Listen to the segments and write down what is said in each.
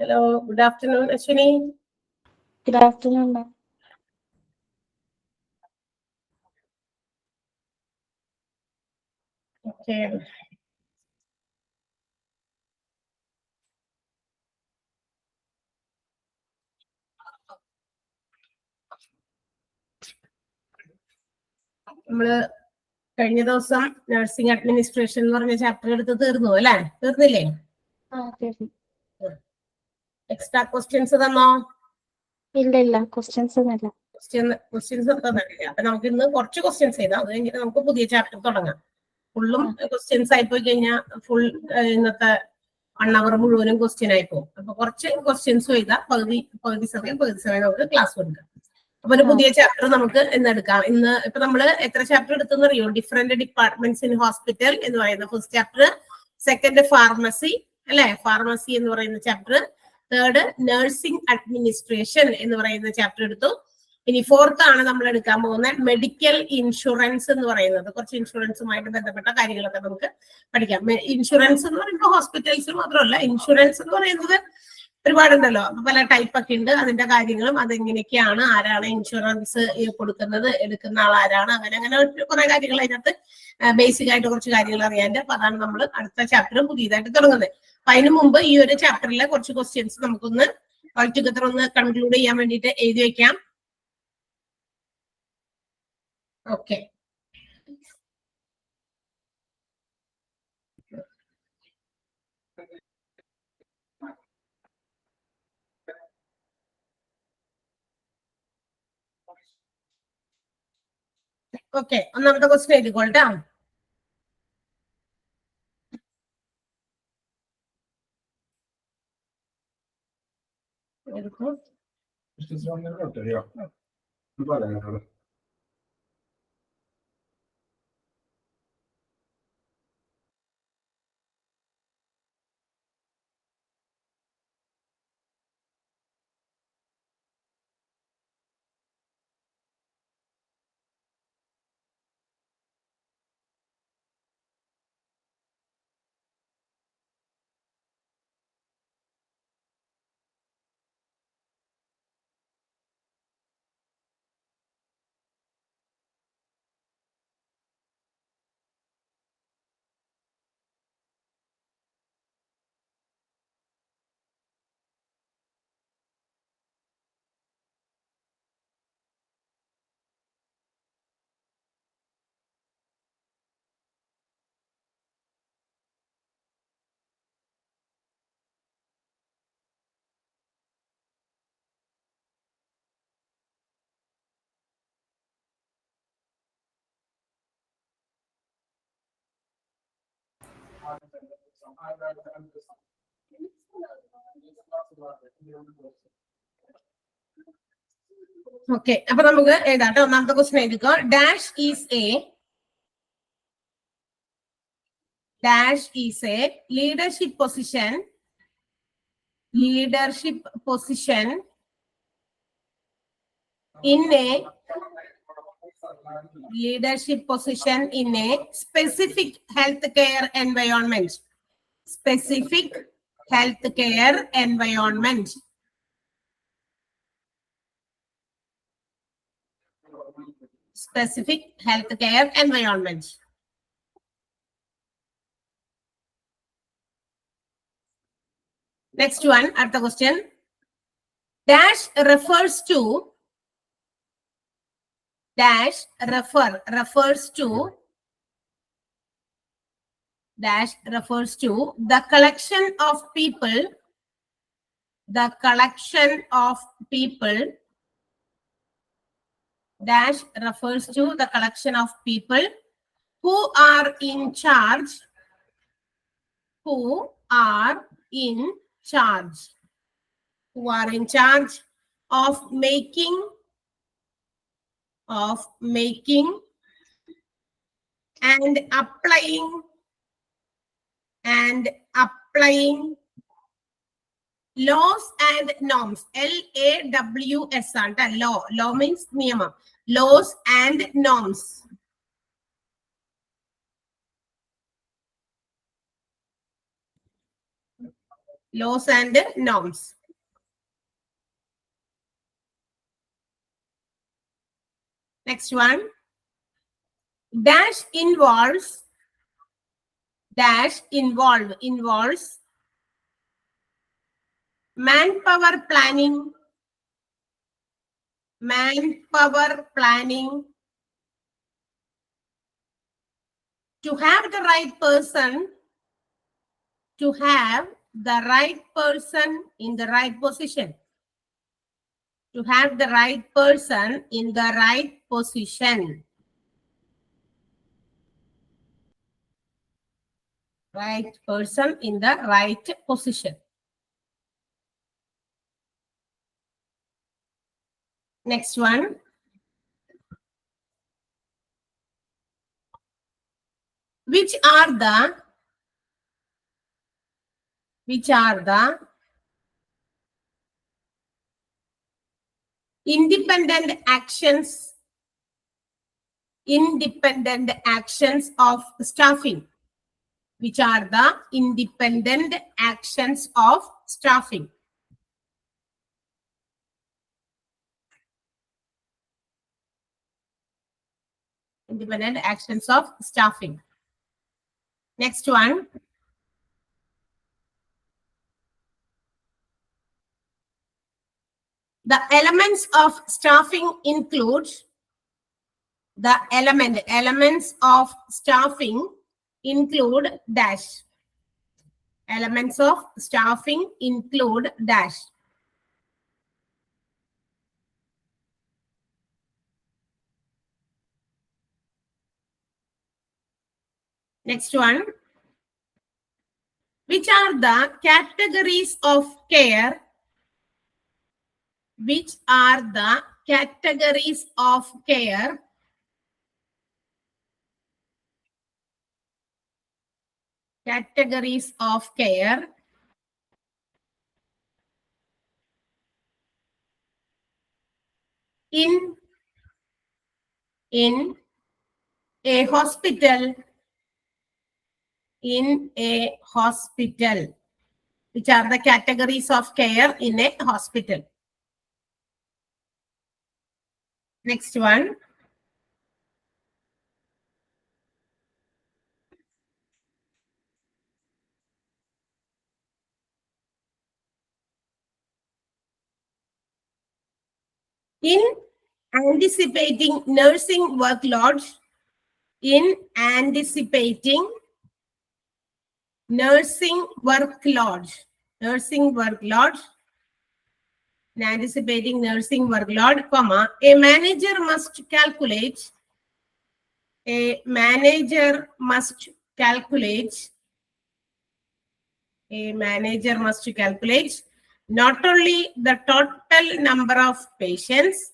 Hello, good afternoon, Ashwini. Good afternoon, ma'am. Okay. നമ്മള് കഴിഞ്ഞ ദിവസം നഴ്സിംഗ് അഡ്മിനിസ്ട്രേഷൻ എന്ന് പറഞ്ഞ ചാപ്റ്റർ എടുത്ത് തീർന്നു അല്ലേ? തീർന്നില്ലേ? എക്സ്ട്രാ ക്വസ്റ്റ്യൻസ് തന്നോ? ഇല്ല, ക്വസ്റ്റ്യൻസ് ഒന്നുമില്ല. ക്വസ്റ്റ്യൻസ് തന്നിട്ടില്ല. അപ്പൊ നമുക്ക് ഇന്ന് കുറച്ച് ക്വസ്റ്റ്യൻസ് ചെയ്താൽ അത് കഴിഞ്ഞിട്ട് നമുക്ക് പുതിയ ചാപ്റ്റർ തുടങ്ങാം. ഫുള്ളും ക്വസ്റ്റ്യൻസ് ആയിപ്പോയി കഴിഞ്ഞാൽ ഫുൾ ഇന്നത്തെ 1 hour മുഴുവനും ക്വസ്റ്റ്യൻ ആയിപ്പോകും. അപ്പൊ കുറച്ച് ക്വസ്റ്റ്യൻസ് ചെയ്താൽ പകുതി സമയം നമുക്ക് ക്ലാസ് കൊടുക്കാം. അപ്പൊ ഒരു പുതിയ ചാപ്റ്റർ നമുക്ക് ഇന്ന് എടുക്കാം. ഇപ്പൊ നമ്മള് എത്ര ചാപ്റ്റർ എടുത്തെന്ന് അറിയോ? ഡിഫറെന്റ് ഡിപ്പാർട്ട്മെന്റ്സ് ഇൻ ഹോസ്പിറ്റൽ എന്ന് പറയുന്ന ഫസ്റ്റ് ചാപ്റ്റർ, സെക്കൻഡ് ഫാർമസി അല്ലെ, ഫാർമസി എന്ന് പറയുന്ന ചാപ്റ്റർ, തേർഡ് നഴ്സിംഗ് അഡ്മിനിസ്ട്രേഷൻ എന്ന് പറയുന്ന ചാപ്റ്റർ എടുത്തു. ഇനി ഫോർത്ത് ആണ് നമ്മൾ എടുക്കാൻ പോകുന്ന മെഡിക്കൽ ഇൻഷുറൻസ് എന്ന് പറയുന്നത്. കുറച്ച് ഇൻഷുറൻസുമായിട്ട് ബന്ധപ്പെട്ട കാര്യങ്ങളൊക്കെ നമുക്ക് പഠിക്കാം. ഇൻഷുറൻസ് എന്ന് പറയുമ്പോൾ ഹോസ്പിറ്റൽസിൽ മാത്രമല്ല, ഇൻഷുറൻസ് എന്ന് പറയുന്നത് ഒരുപാടുണ്ടല്ലോ. അപ്പൊ പല ടൈപ്പ് ഒക്കെ ഉണ്ട്. അതിന്റെ കാര്യങ്ങളും അതെങ്ങനെയൊക്കെയാണ്, ആരാണ് ഇൻഷുറൻസ് കൊടുക്കുന്നത്, എടുക്കുന്ന ആൾ ആരാണ്, അങ്ങനെ കുറെ കാര്യങ്ങൾ അതിനകത്ത് ബേസിക് ആയിട്ട് കുറച്ച് കാര്യങ്ങൾ അറിയാണ്ട്. അപ്പൊ അതാണ് നമ്മൾ അടുത്ത ചാപ്റ്റർ പുതിയതായിട്ട് തുടങ്ങുന്നത്. അപ്പൊ അതിനു മുമ്പ് ഈ ഒരു ചാപ്റ്ററിലെ കുറച്ച് ക്വസ്റ്റ്യൻസ് നമുക്കൊന്ന് ഓൾ ടുഗദർ ഒന്ന് കൺക്ലൂഡ് ചെയ്യാൻ വേണ്ടിയിട്ട് എഴുതി വെക്കാം. ഓക്കെ, ഓക്കെ, ഒന്നാമത്തെ ക്വസ്റ്റ്യൻ എഴുതിക്കോൾട്ടാ. ഓക്കെ, അപ്പൊ നമുക്ക് എഴുതാട്ടെ. ഒന്നാമത്തെ ക്വസ്റ്റ്യൻ എഴുതിക്കോ. Dash is a leadership position in a specific healthcare environment. Specific healthcare environment. Specific healthcare environment. Next one, at the question. Dash refers to the collection of people dash refers to the collection of people who are in charge of making and applying laws and norms. LAWS ആണ്. law means നിയമം. laws and norms. Laws and norms. Next one. Dash involves manpower planning to have the right person in the right position. To have the right person in the right position. Right person in the right position. Next one. Which are the independent actions of staffing? Which are the independent actions of staffing? Independent actions of staffing. Next one. The elements of staffing include dash. Elements of staffing include dash. Next one. Which are the categories of care? Which are the categories of care? Categories of care. In a hospital. In a hospital. Which are the categories of care in a hospital? Next one. In anticipating nursing workload. In anticipating nursing workload. In anticipating nursing workload, comma, a manager must calculate not only the total number of patients,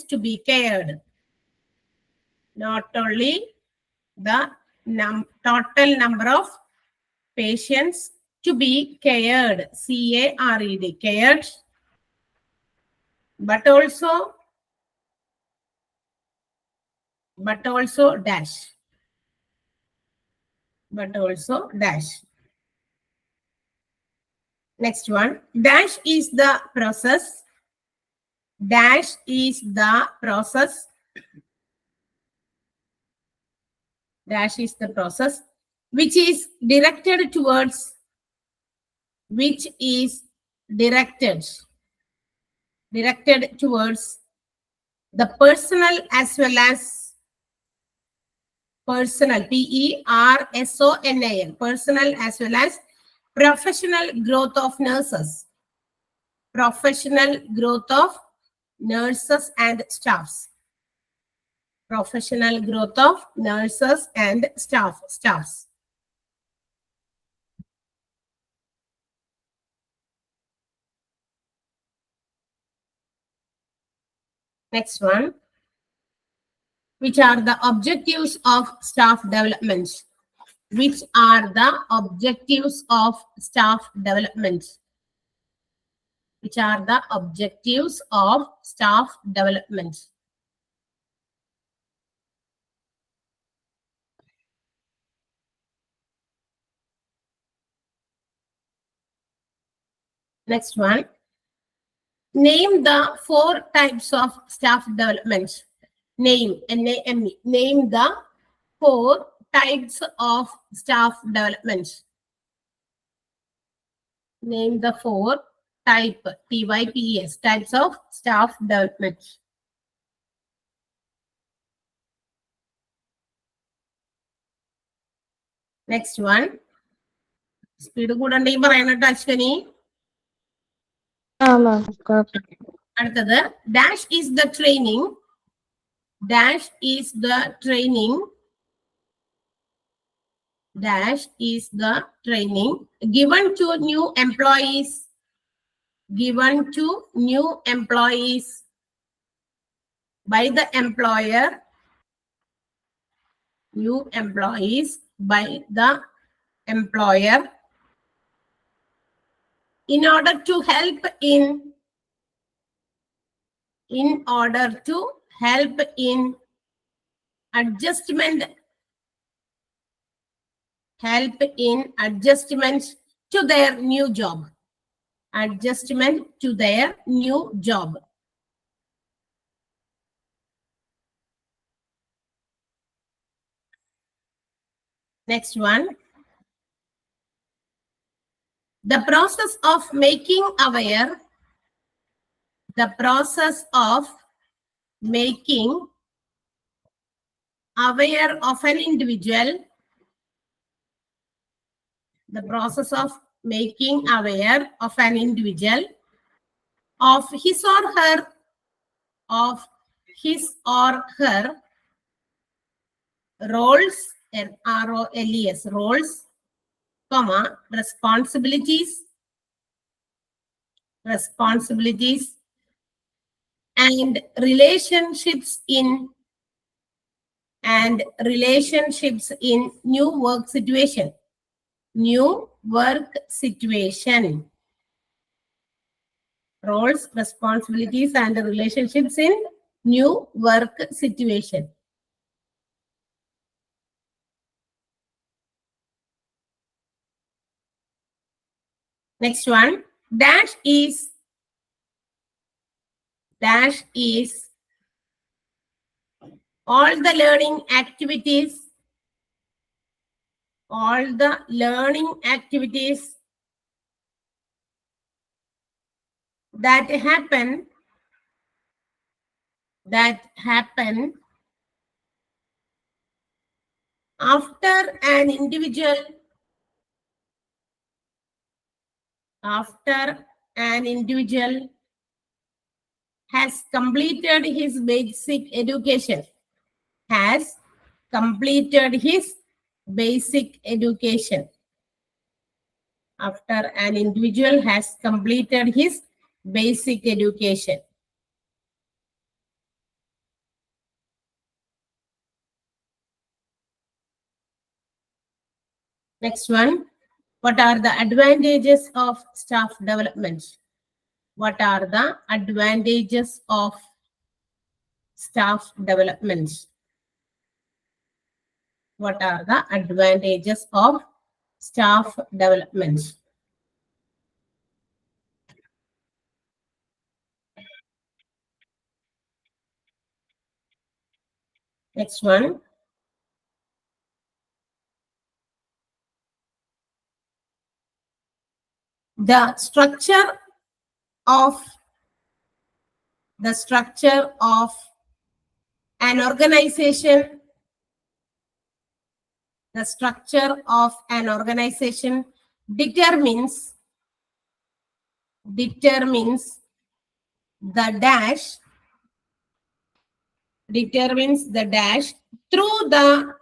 to be cared. Not only the total number of patients to be cared, C-A-R-E-D, cared, but also dash. Next one. Dash is the process. Which is directed towards the personal as well as P-E-R-S-O-N-A-L, personal as well as professional growth of nurses. And staffs. Professional growth of nurses and staffs. Next one. Which are the objectives of staff development? Which are the objectives of staff development? Which are the objectives of staff development? Next one. Name the 4 types of staff development. Name, N-A-M-E. Name the 4 types of staff development. Name the 4 T-Y-P-E-S, types of staff development. Next one. Speed കൂടണ്ടെങ്കിൽ പറയാനട്ടോ അശ്വനി. അടുത്തത് dash is the training. Dash is the training. Dash is the training given to new employees. Given to new employees by the employer. New employees by the employer in order to help in adjustment to their new job. Adjustment to their new job. Next one. The process of making aware. The process of making aware of an individual. The process of making aware of an individual of his or her roles, R-O-L-E-S, roles, comma, responsibilities and relationships in new work situation. New work situation. Roles, responsibilities and relationships in new work situation. Next one. Dash is all the learning activities that happen after an individual has completed his basic education. After an individual has completed his basic education. Next one. What are the advantages of staff development? What are the advantages of staff development? What are the advantages of staff development? Next one. The structure of an organization. The structure of an organization determines the dash through the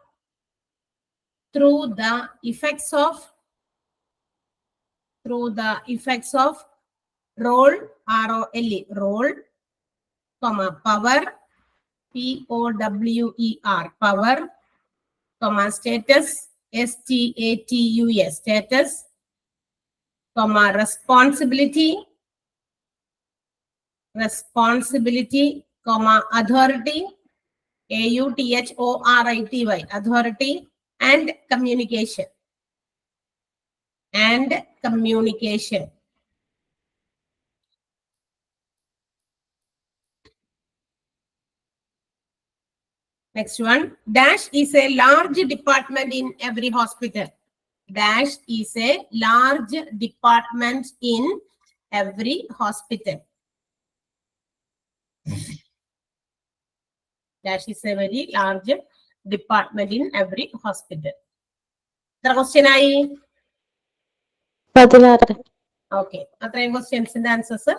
effects of role, R-O-L-E, role, comma, power, P-O-W-E-R, power, comma, status, S-T-A-T-U-S, status, comma, responsibility, comma, authority, A-U-T-H-O-R-I-T-Y, authority, and communication. Next one, dash is a large department in every hospital. Dash is a large department in every hospital. Dash is a very large department in every hospital. The question I. 16. Okay, അത്രയും ക്വസ്റ്റ്യൻസിന്റെ answers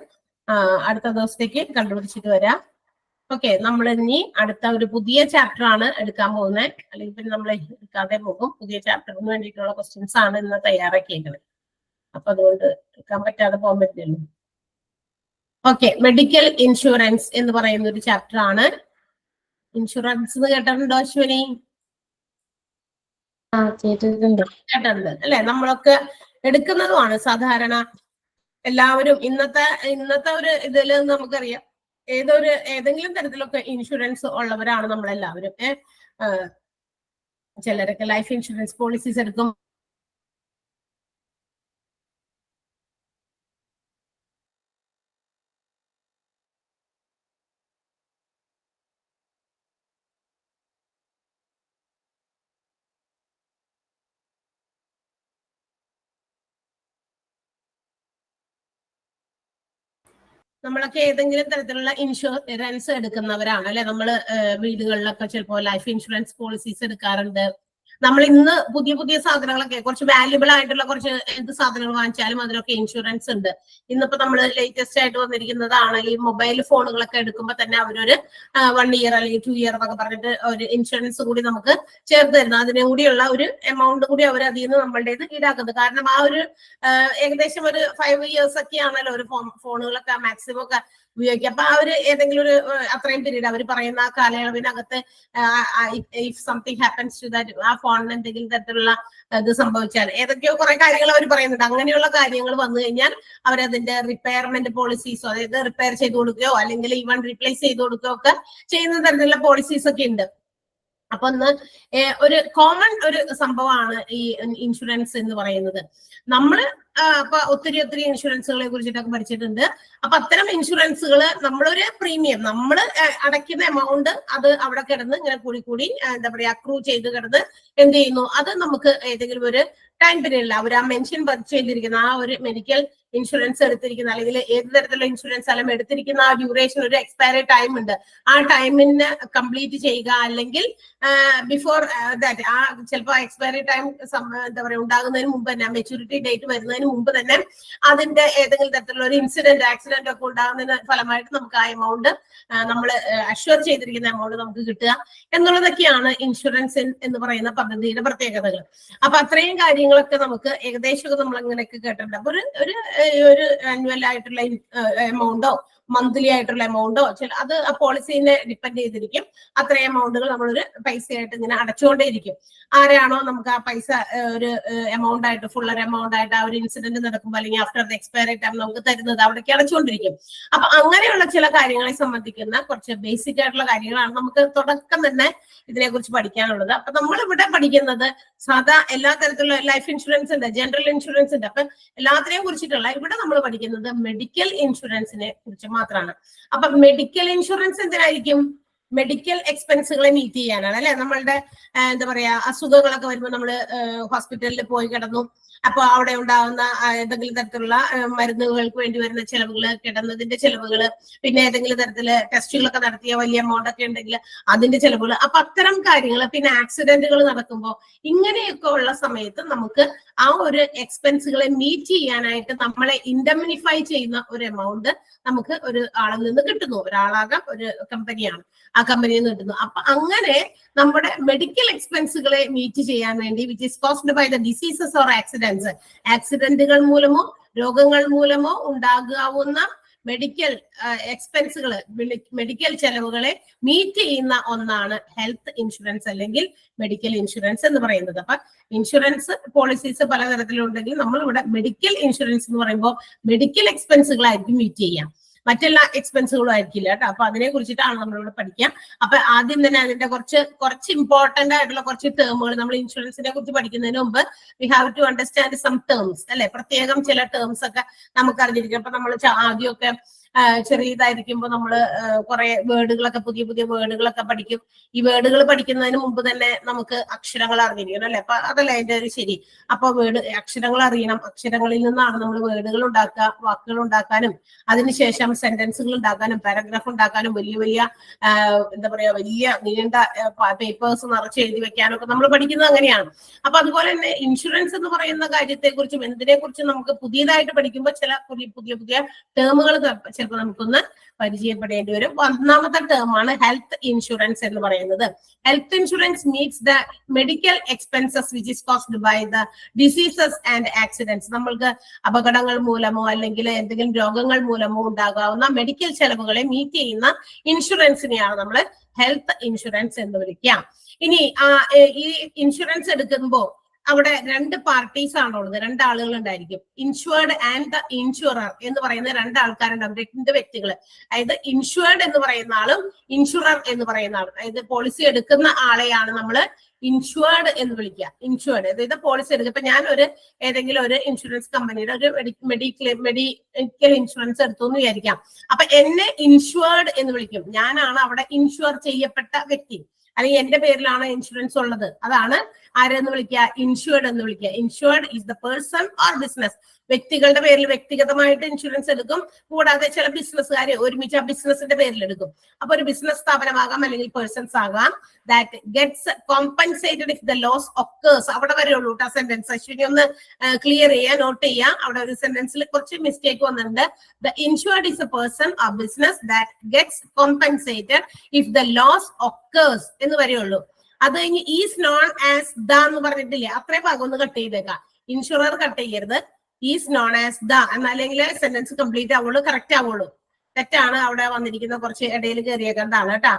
അടുത്ത ദിവസത്തേക്ക് കണ്ടുപിടിച്ചിട്ട് വരാം. Okay, നമ്മൾ ഇനി അടുത്ത ഒരു പുതിയ ചാപ്റ്റർ ആണ് എടുക്കാൻ പോകുന്നത്, അല്ലെങ്കിൽ പിന്നെ നമ്മൾ എടുക്കാതെ പോകും. പുതിയ ചാപ്റ്ററിന് വേണ്ടിയിട്ടുള്ള ക്വസ്റ്റ്യൻസ് ആണ് ഇന്ന് തയ്യാറാക്കിയേക്കുന്നത്. അപ്പൊ അതുകൊണ്ട് എടുക്കാൻ പറ്റാതെ പോകാൻ പറ്റില്ലല്ലോ. ഓക്കെ, മെഡിക്കൽ ഇൻഷുറൻസ് എന്ന് പറയുന്ന ഒരു ചാപ്റ്റർ ആണ്. ഇൻഷുറൻസ് എന്ന് കേട്ടിട്ടുണ്ടോ അശ്വിനി? കേട്ടിട്ടുണ്ട് അല്ലെ? നമ്മളൊക്കെ എടുക്കുന്നതുമാണ് സാധാരണ എല്ലാവരും. ഇന്നത്തെ ഒരു ഇതില് നമുക്കറിയാം, ഏതെങ്കിലും തരത്തിലൊക്കെ ഇൻഷുറൻസ് ഉള്ളവരാണ് നമ്മളെല്ലാവരും. ചിലരൊക്കെ ലൈഫ് ഇൻഷുറൻസ് പോളിസീസ് എടുക്കും. നമ്മളൊക്കെ ഏതെങ്കിലും തരത്തിലുള്ള ഇൻഷുറൻസ് എടുക്കുന്നവരാണ് അല്ലെ? നമ്മള് വീടുകളിലൊക്കെ ചിലപ്പോൾ ലൈഫ് ഇൻഷുറൻസ് പോളിസീസ് എടുക്കാറുണ്ട്. നമ്മൾ ഇന്ന് പുതിയ സാധനങ്ങളൊക്കെ, കുറച്ച് വാല്യുബിൾ ആയിട്ടുള്ള കുറച്ച് എന്ത് സാധനങ്ങൾ വാങ്ങിച്ചാലും അതിനൊക്കെ ഇൻഷുറൻസ് ഉണ്ട്. ഇന്നിപ്പോ നമ്മൾ ലേറ്റസ്റ്റ് ആയിട്ട് വന്നിരിക്കുന്നതാണ് ഈ മൊബൈൽ ഫോണുകളൊക്കെ എടുക്കുമ്പോൾ തന്നെ അവരൊരു 1 year അല്ലെങ്കിൽ 2 year എന്നൊക്കെ പറഞ്ഞിട്ട് ഒരു ഇൻഷുറൻസ് കൂടി നമുക്ക് ചേർത്ത് തരുന്നു. അതിനും കൂടിയുള്ള ഒരു എമൗണ്ട് കൂടി അവർ അതിൽ നിന്ന് നമ്മളുടേത് ഈടാക്കുന്നത്. കാരണം ആ ഒരു ഏകദേശം ഒരു 5 years ഒക്കെ ആണല്ലോ ഒരു ഫോണുകളൊക്കെ മാക്സിമം ഒക്കെ ഉപയോഗിക്കുക. അപ്പൊ അവര് ഏതെങ്കിലും ഒരു അത്രയും പീരീഡ് അവർ പറയുന്ന ആ കാലയളവിനകത്ത് if something happens to that, ആ ഫോണിന് എന്തെങ്കിലും തരത്തിലുള്ള ഇത് സംഭവിച്ചാൽ ഏതൊക്കെയോ കുറെ കാര്യങ്ങൾ അവർ പറയുന്നുണ്ട്. അങ്ങനെയുള്ള കാര്യങ്ങൾ വന്നു കഴിഞ്ഞാൽ അവരതിന്റെ റിപ്പയർമെന്റ് പോളിസീസോ, അതായത് റിപ്പയർ ചെയ്ത് കൊടുക്കുകയോ അല്ലെങ്കിൽ ഈവൻ റീപ്ലേസ് ചെയ്ത് കൊടുക്കുകയോ ഒക്കെ ചെയ്യുന്ന തരത്തിലുള്ള പോളിസീസ് ഒക്കെ ഉണ്ട്. അപ്പൊ ഒരു കോമൺ ഒരു സംഭവമാണ് ഈ ഇൻഷുറൻസ് എന്ന് പറയുന്നത്. നമ്മള് അപ്പൊ ഒത്തിരി ഇൻഷുറൻസുകളെ കുറിച്ചിട്ടൊക്കെ പഠിച്ചിട്ടുണ്ട്. അപ്പൊ അത്തരം ഇൻഷുറൻസുകൾ നമ്മളൊരു പ്രീമിയം, നമ്മൾ അടയ്ക്കുന്ന എമൗണ്ട് അത് അവിടെ കിടന്ന് ഇങ്ങനെ കൂടി എന്താ പറയാ അക്രൂ ചെയ്ത് കിടന്ന് എന്ത് ചെയ്യുന്നു, അത് നമുക്ക് ഏതെങ്കിലും ഒരു ടൈം പീരീഡിൽ അവർ ആ മെൻഷൻ ചെയ്തിരിക്കുന്ന ആ ഒരു മെഡിക്കൽ ഇൻഷുറൻസ് എടുത്തിരിക്കുന്ന അല്ലെങ്കിൽ ഏത് തരത്തിലുള്ള ഇൻഷുറൻസ് ആയാലും എടുത്തിരിക്കുന്ന ആ ഡ്യൂറേഷൻ ഒരു എക്സ്പയറി ടൈം ഉണ്ട്. ആ ടൈമിന് കംപ്ലീറ്റ് ചെയ്യുക, അല്ലെങ്കിൽ ബിഫോർ ദാറ്റ് ആ ചിലപ്പോൾ എക്സ്പയറി ടൈം എന്താ പറയുക ഉണ്ടാകുന്നതിന് മുമ്പ് തന്നെ, മെച്യൂരിറ്റി ഡേറ്റ് വരുന്നതിന് മുമ്പ് തന്നെ അതിന്റെ ഏതെങ്കിലും തരത്തിലുള്ള ഒരു ആക്സിഡന്റ് ഒക്കെ ഉണ്ടാകുന്നതിന് ഫലമായിട്ട് നമുക്ക് ആ എമൗണ്ട് നമ്മൾ അഷ്വർ ചെയ്തിരിക്കുന്ന എമൗണ്ട് നമുക്ക് കിട്ടുക എന്നുള്ളതൊക്കെയാണ് ഇൻഷുറൻസ് എന്ന് പറയുന്ന പദ്ധതിയുടെ പ്രത്യേകതകൾ. അപ്പൊ അത്രയും കാര്യങ്ങളൊക്കെ നമുക്ക് ഏകദേശം നമ്മൾ അങ്ങനെയൊക്കെ കേട്ടിട്ടുണ്ട്. അപ്പൊ ഒരു ആനുവൽ ആയിട്ടുള്ള എമൗണ്ടോ മന്ത്ലി ആയിട്ടുള്ള എമൗണ്ടോ അത് ആ പോളിസീനെ ഡിപ്പെൻഡ് ചെയ്തിരിക്കും. അത്രയും എമൗണ്ടുകൾ നമ്മളൊരു പൈസയായിട്ട് ഇങ്ങനെ അടച്ചുകൊണ്ടേയിരിക്കും. ആരാണോ നമുക്ക് ആ പൈസ ഒരു എമൗണ്ട് ആയിട്ട് ഫുൾ ഒരു എമൗണ്ട് ആയിട്ട് ആ ഒരു ഇൻസിഡന്റ് നടക്കുമ്പോൾ അല്ലെങ്കിൽ ആഫ്റ്റർ ദ എക്സ്പയറി ടൈം നമുക്ക് തരുന്നത് അവിടേക്ക് അടച്ചുകൊണ്ടിരിക്കും. അപ്പൊ അങ്ങനെയുള്ള ചില കാര്യങ്ങളെ സംബന്ധിക്കുന്ന കുറച്ച് ബേസിക് ആയിട്ടുള്ള കാര്യങ്ങളാണ് നമുക്ക് തുടക്കം തന്നെ ഇതിനെക്കുറിച്ച് പഠിക്കാനുള്ളത്. അപ്പൊ നമ്മൾ ഇവിടെ പഠിക്കുന്നത് സാധാ എല്ലാ തരത്തിലുള്ള ലൈഫ് ഇൻഷുറൻസ് ഉണ്ട്, ജനറൽ ഇൻഷുറൻസ് ഉണ്ട്. അപ്പൊ എല്ലാത്തിനെയും കുറിച്ചിട്ടുള്ള ഇവിടെ നമ്മൾ പഠിക്കുന്നത് മെഡിക്കൽ ഇൻഷുറൻസിനെ കുറിച്ച് മാത്രമാണ്. അപ്പൊ മെഡിക്കൽ ഇൻഷുറൻസ് എന്തിനായിരിക്കും? മെഡിക്കൽ എക്സ്പെൻസുകളെ മീറ്റ് ചെയ്യാനാണ് അല്ലെ? നമ്മളുടെ എന്താ പറയാ അസുഖങ്ങളൊക്കെ വരുമ്പോൾ നമ്മള് ഹോസ്പിറ്റലിൽ പോയി കിടന്നു, അപ്പൊ അവിടെ ഉണ്ടാകുന്ന ഏതെങ്കിലും തരത്തിലുള്ള മരുന്നുകൾക്ക് വേണ്ടി വരുന്ന ചെലവുകള്, കിടന്നതിന്റെ ചെലവുകള്, പിന്നെ ഏതെങ്കിലും തരത്തില് ടെസ്റ്റുകളൊക്കെ നടത്തിയ വലിയ എമൗണ്ട് ഒക്കെ ഉണ്ടെങ്കിൽ അതിന്റെ ചെലവുകൾ, അപ്പൊ അത്തരം കാര്യങ്ങൾ, പിന്നെ ആക്സിഡന്റുകൾ നടക്കുമ്പോൾ ഇങ്ങനെയൊക്കെ ഉള്ള സമയത്ത് നമുക്ക് ആ ഒരു എക്സ്പെൻസുകളെ മീറ്റ് ചെയ്യാനായിട്ട് നമ്മളെ ഇൻഡെമിനിഫൈ ചെയ്യുന്ന ഒരു എമൗണ്ട് നമുക്ക് ഒരു ആളിൽ നിന്ന് കിട്ടുന്നു. ഒരാളാകാം, ഒരു കമ്പനിയാണ്, ആ കമ്പനിയിൽ നിന്ന് കിട്ടുന്നു. അപ്പൊ അങ്ങനെ നമ്മുടെ മെഡിക്കൽ എക്സ്പെൻസുകളെ മീറ്റ് ചെയ്യാൻ വേണ്ടി which is caused by the diseases or ആക്സിഡന്റുകൾ മൂലമോ രോഗങ്ങൾ മൂലമോ ഉണ്ടാകാവുന്ന മെഡിക്കൽ എക്സ്പെൻസുകൾ, മെഡിക്കൽ ചെലവുകളെ മീറ്റ് ചെയ്യുന്ന ഒന്നാണ് ഹെൽത്ത് ഇൻഷുറൻസ് അല്ലെങ്കിൽ മെഡിക്കൽ ഇൻഷുറൻസ് എന്ന് പറയുന്നത്. അപ്പൊ ഇൻഷുറൻസ് പോളിസീസ് പലതരത്തിലുണ്ടെങ്കിൽ നമ്മളിവിടെ മെഡിക്കൽ ഇൻഷുറൻസ് എന്ന് പറയുമ്പോൾ മെഡിക്കൽ എക്സ്പെൻസുകളായിരിക്കും മീറ്റ് ചെയ്യാം, മറ്റെല്ലാ എക്സ്പെൻസുകളും ആയിരിക്കില്ല കേട്ടോ. അപ്പൊ അതിനെ കുറിച്ചിട്ടാണ് നമ്മളിവിടെ പഠിക്കുക. അപ്പൊ ആദ്യം തന്നെ അതിന്റെ കുറച്ച് ഇമ്പോർട്ടന്റ് ആയിട്ടുള്ള കുറച്ച് ടേമുകൾ നമ്മൾ ഇൻഷുറൻസിനെ കുറിച്ച് പഠിക്കുന്നതിന് മുമ്പ് we have to understand some terms അല്ലെ? പ്രത്യേകം ചില ടേംസ് ഒക്കെ നമുക്ക് അറിഞ്ഞിരിക്കും. അപ്പൊ നമ്മൾ ആദ്യമൊക്കെ ചെറിയതായിരിക്കുമ്പോൾ നമ്മൾ കുറെ വേർഡുകളൊക്കെ പുതിയ പുതിയ വേർഡുകളൊക്കെ പഠിക്കും. ഈ വേർഡുകൾ പഠിക്കുന്നതിന് മുമ്പ് തന്നെ നമുക്ക് അക്ഷരങ്ങൾ അറിഞ്ഞിരിക്കണം അല്ലെ? അപ്പൊ അതല്ല അതിന്റെ ഒരു ശരി. അപ്പൊ അക്ഷരങ്ങൾ അറിയണം. അക്ഷരങ്ങളിൽ നിന്നാണ് നമ്മൾ വേർഡുകൾ ഉണ്ടാക്കുക, വാക്കുകൾ ഉണ്ടാക്കാനും അതിനുശേഷം സെന്റൻസുകൾ ഉണ്ടാക്കാനും പാരഗ്രാഫ് ഉണ്ടാക്കാനും വലിയ വലിയ എന്താ പറയാ വലിയ നീണ്ട പേപ്പേഴ്സ് നിറച്ച് എഴുതി വെക്കാനും ഒക്കെ നമ്മൾ പഠിക്കുന്നത് അങ്ങനെയാണ്. അപ്പൊ അതുപോലെ തന്നെ ഇൻഷുറൻസ് എന്ന് പറയുന്ന കാര്യത്തെ കുറിച്ചും എന്തിനെ കുറിച്ചും നമുക്ക് പുതിയതായിട്ട് പഠിക്കുമ്പോൾ ചില പുതിയ പുതിയ ടേമുകൾ ചിലപ്പോൾ നമുക്കൊന്ന് പരിചയപ്പെടേണ്ടി വരും. ഒന്നാമത്തെ ടേമാണ് ഹെൽത്ത് ഇൻഷുറൻസ് എന്ന് പറയുന്നത്. Health insurance meets the medical expenses which is caused by the diseases and accidents. നമ്മൾക്ക് അപകടങ്ങൾ മൂലമോ അല്ലെങ്കിൽ എന്തെങ്കിലും രോഗങ്ങൾ മൂലമോ ഉണ്ടാകാവുന്ന മെഡിക്കൽ ചെലവുകളെ മീറ്റ് ചെയ്യുന്ന ഇൻഷുറൻസിനെയാണ് നമ്മൾ ഹെൽത്ത് ഇൻഷുറൻസ് എന്ന് വിളിക്കാം. ഇനി ഈ ഇൻഷുറൻസ് എടുക്കുമ്പോൾ അവിടെ രണ്ട് പാർട്ടീസ് ആണുള്ളത്, രണ്ടാളുകൾ ഉണ്ടായിരിക്കും. ഇൻഷുവേർഡ് ആൻഡ് ദ ഇൻഷുറർ എന്ന് പറയുന്ന രണ്ടാൾക്കാരുണ്ടാവും, രണ്ട് വ്യക്തികൾ. അതായത് ഇൻഷുവേർഡ് എന്ന് പറയുന്ന ആളും ഇൻഷുറർ എന്ന് പറയുന്ന ആളും. അതായത് പോളിസി എടുക്കുന്ന ആളെയാണ് നമ്മൾ ഇൻഷുവേർഡ് എന്ന് വിളിക്കുക. ഇൻഷുവേർഡ് അതായത് പോളിസി എടുക്കുക. ഇപ്പൊ ഞാൻ ഏതെങ്കിലും ഒരു ഇൻഷുറൻസ് കമ്പനിയുടെ ഒരു മെഡിക്കൽ ഇൻഷുറൻസ് എടുത്തു എന്ന് വിചാരിക്കാം. അപ്പൊ എന്നെ ഇൻഷുവേർഡ് എന്ന് വിളിക്കും. ഞാനാണ് അവിടെ ഇൻഷുർ ചെയ്യപ്പെട്ട വ്യക്തി, അല്ലെങ്കിൽ എന്റെ പേരിലാണ് ഇൻഷുറൻസ് ഉള്ളത്. അതാണ് ആരെന്ന് വിളിക്കുക? ഇൻഷുർഡ് എന്ന് വിളിക്കുക. Insured is the person or business. വ്യക്തികളുടെ പേരിൽ വ്യക്തിഗതമായിട്ട് ഇൻഷുറൻസ് എടുക്കും. കൂടാതെ ചില ബിസിനസ്സുകാരെ ഒരുമിച്ച് ആ ബിസിനസിന്റെ പേരിൽ എടുക്കും. അപ്പൊ ഒരു ബിസിനസ് സ്ഥാപനമാകാം അല്ലെങ്കിൽ പേഴ്സൺസ് ആകാം. That gets compensated if the loss occurs. അവിടെ വരെയുള്ളൂ കേട്ടോ സെന്റൻസ്. അശ്വിനി ഒന്ന് ക്ലിയർ ചെയ്യുക, നോട്ട് ചെയ്യുക. അവിടെ ഒരു സെന്റൻസിൽ കുറച്ച് മിസ്റ്റേക്ക് വന്നിട്ടുണ്ട്. The insured is a person or business that gets compensated if the loss occurs എന്ന് വരെയുള്ളൂ. അത് കഴിഞ്ഞ് ഈസ് നോൺ ആസ് ദ എന്ന് പറഞ്ഞിട്ടില്ലേ, അത്രേ ഭാഗം ഒന്ന് കട്ട് ചെയ്തേക്കാം. ഇൻഷുറർ കട്ട് ചെയ്യരുത്. ഈസ് നോൺ ആസ് ദ എന്നല്ലെങ്കിൽ സെന്റൻസ് കംപ്ലീറ്റ് ആവുള്ളൂ, കറക്റ്റ് ആവുള്ളൂ. തെറ്റാണ് അവിടെ വന്നിരിക്കുന്ന, കുറച്ച് ഇടയിൽ കയറിയേക്കുന്നതാണ് കേട്ടാ.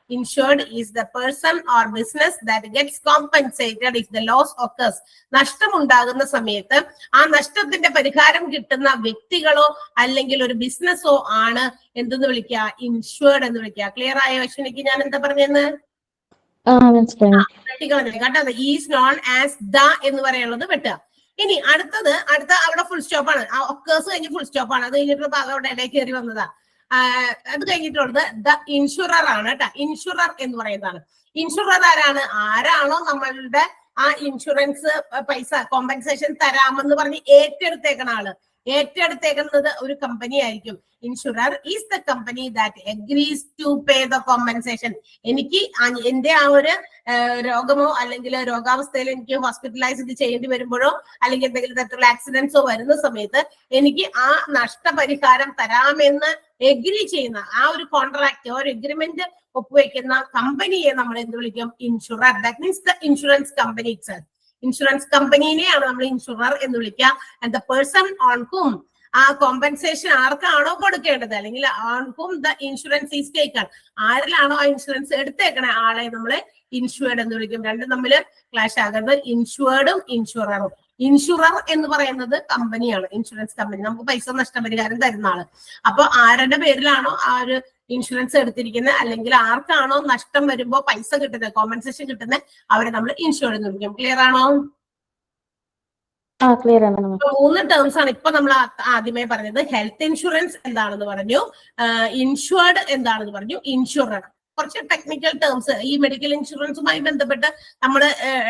Insured is the person or business that gets compensated if the loss occurs. നഷ്ടം ഉണ്ടാകുന്ന സമയത്ത് ആ നഷ്ടത്തിന്റെ പരിഹാരം കിട്ടുന്ന വ്യക്തികളോ അല്ലെങ്കിൽ ഒരു ബിസിനസ്സോ ആണ് എന്തെന്ന് വിളിക്കുക? ഇൻഷുർഡ് എന്ന് വിളിക്കുക. ക്ലിയർ ആയോ അശ്വിനിക്ക് ഞാൻ എന്താ പറഞ്ഞെന്ന്? കേട്ടോ. ഈസ് നോൺ ആസ് ദ എന്ന് പറയുന്നത് വെട്ടുക. ഇനി അടുത്ത അവിടെ ഫുൾ സ്റ്റോപ്പ് ആണ്. ആ ഒക്കേഴ്സ് കഴിഞ്ഞ് ഫുൾ സ്റ്റോപ്പ് ആണ്. അത് കഴിഞ്ഞിട്ടുള്ള ഭാഗം അവിടെ ഇടയിൽ കയറി വന്നതാ. അത് കഴിഞ്ഞിട്ടുള്ളത് ദ ഇൻഷുറർ ആണ് കേട്ടോ. ഇൻഷുറർ എന്ന് പറയുന്നതാണ്. ഇൻഷുറർ ആരാണോ നമ്മളുടെ ആ ഇൻഷുറൻസ് പൈസ കോമ്പൻസേഷൻ തരാമെന്ന് പറഞ്ഞ് ഏറ്റെടുത്തേക്കണ ആള്. ഏറ്റെടുത്തേക്കുന്നത് ഒരു കമ്പനി ആയിരിക്കും. Insurer is the company that agrees to pay the compensation. എനിക്ക് എന്റെ ആ ഒരു രോഗമോ അല്ലെങ്കിൽ രോഗാവസ്ഥയിൽ എനിക്ക് ഹോസ്പിറ്റലൈസ് ചെയ്യേണ്ടി വരുമ്പോഴോ അല്ലെങ്കിൽ എന്തെങ്കിലും തരത്തിലുള്ള ആക്സിഡൻസോ വരുന്ന സമയത്ത് എനിക്ക് ആ നഷ്ടപരിഹാരം തരാമെന്ന് എഗ്രി ചെയ്യുന്ന ആ ഒരു കോൺട്രാക്ട് ഒരു എഗ്രിമെന്റ് ഒപ്പുവെക്കുന്ന കമ്പനിയെ നമ്മൾ എന്ത് വിളിക്കും? Insurer. That means the insurance company itself. Insurance കമ്പനിനെയാണ് നമ്മൾ ഇൻഷുറർ എന്ന് വിളിക്കുക. And the person on whom ആ കോമ്പൻസേഷൻ ആർക്കാണോ കൊടുക്കേണ്ടത് അല്ലെങ്കിൽ on whom the insurance is taken, ആരിലാണോ ആ ഇൻഷുറൻസ് എടുത്തേക്കണ ആളെ നമ്മൾ ഇൻഷുർഡ് എന്ന് വിളിക്കും. രണ്ടും തമ്മിൽ ക്ലാഷ് ആകരുത്. ഇൻഷുർഡും ഇൻഷുററും. ഇൻഷുറർ എന്ന് പറയുന്നത് കമ്പനിയാണ്, ഇൻഷുറൻസ് കമ്പനി, നമുക്ക് പൈസ നഷ്ടപരിഹാരം തരുന്ന ആള്. അപ്പൊ ആരുടെ പേരിലാണോ ആ ഒരു ഇൻഷുറൻസ് എടുത്തിരിക്കുന്നത് അല്ലെങ്കിൽ ആർക്കാണോ നഷ്ടം വരുമ്പോ പൈസ കിട്ടുന്നത്, കോമ്പൻസേഷൻ കിട്ടുന്നത്, അവരെ നമ്മൾ ഇൻഷുർഡ് എന്ന് വിളിക്കും. ക്ലിയർ ആണോ? മൂന്ന് ടേംസ് ആണ് ഇപ്പൊ നമ്മൾ ആദ്യമേ പറഞ്ഞത്. ഹെൽത്ത് ഇൻഷുറൻസ് എന്താണെന്ന് പറഞ്ഞു, ഇൻഷുർഡ് എന്താണെന്ന് പറഞ്ഞു, ഇൻഷുറർ. കുറച്ച് ടെക്നിക്കൽ ടേംസ് ഈ മെഡിക്കൽ ഇൻഷുറൻസുമായി ബന്ധപ്പെട്ട് നമ്മൾ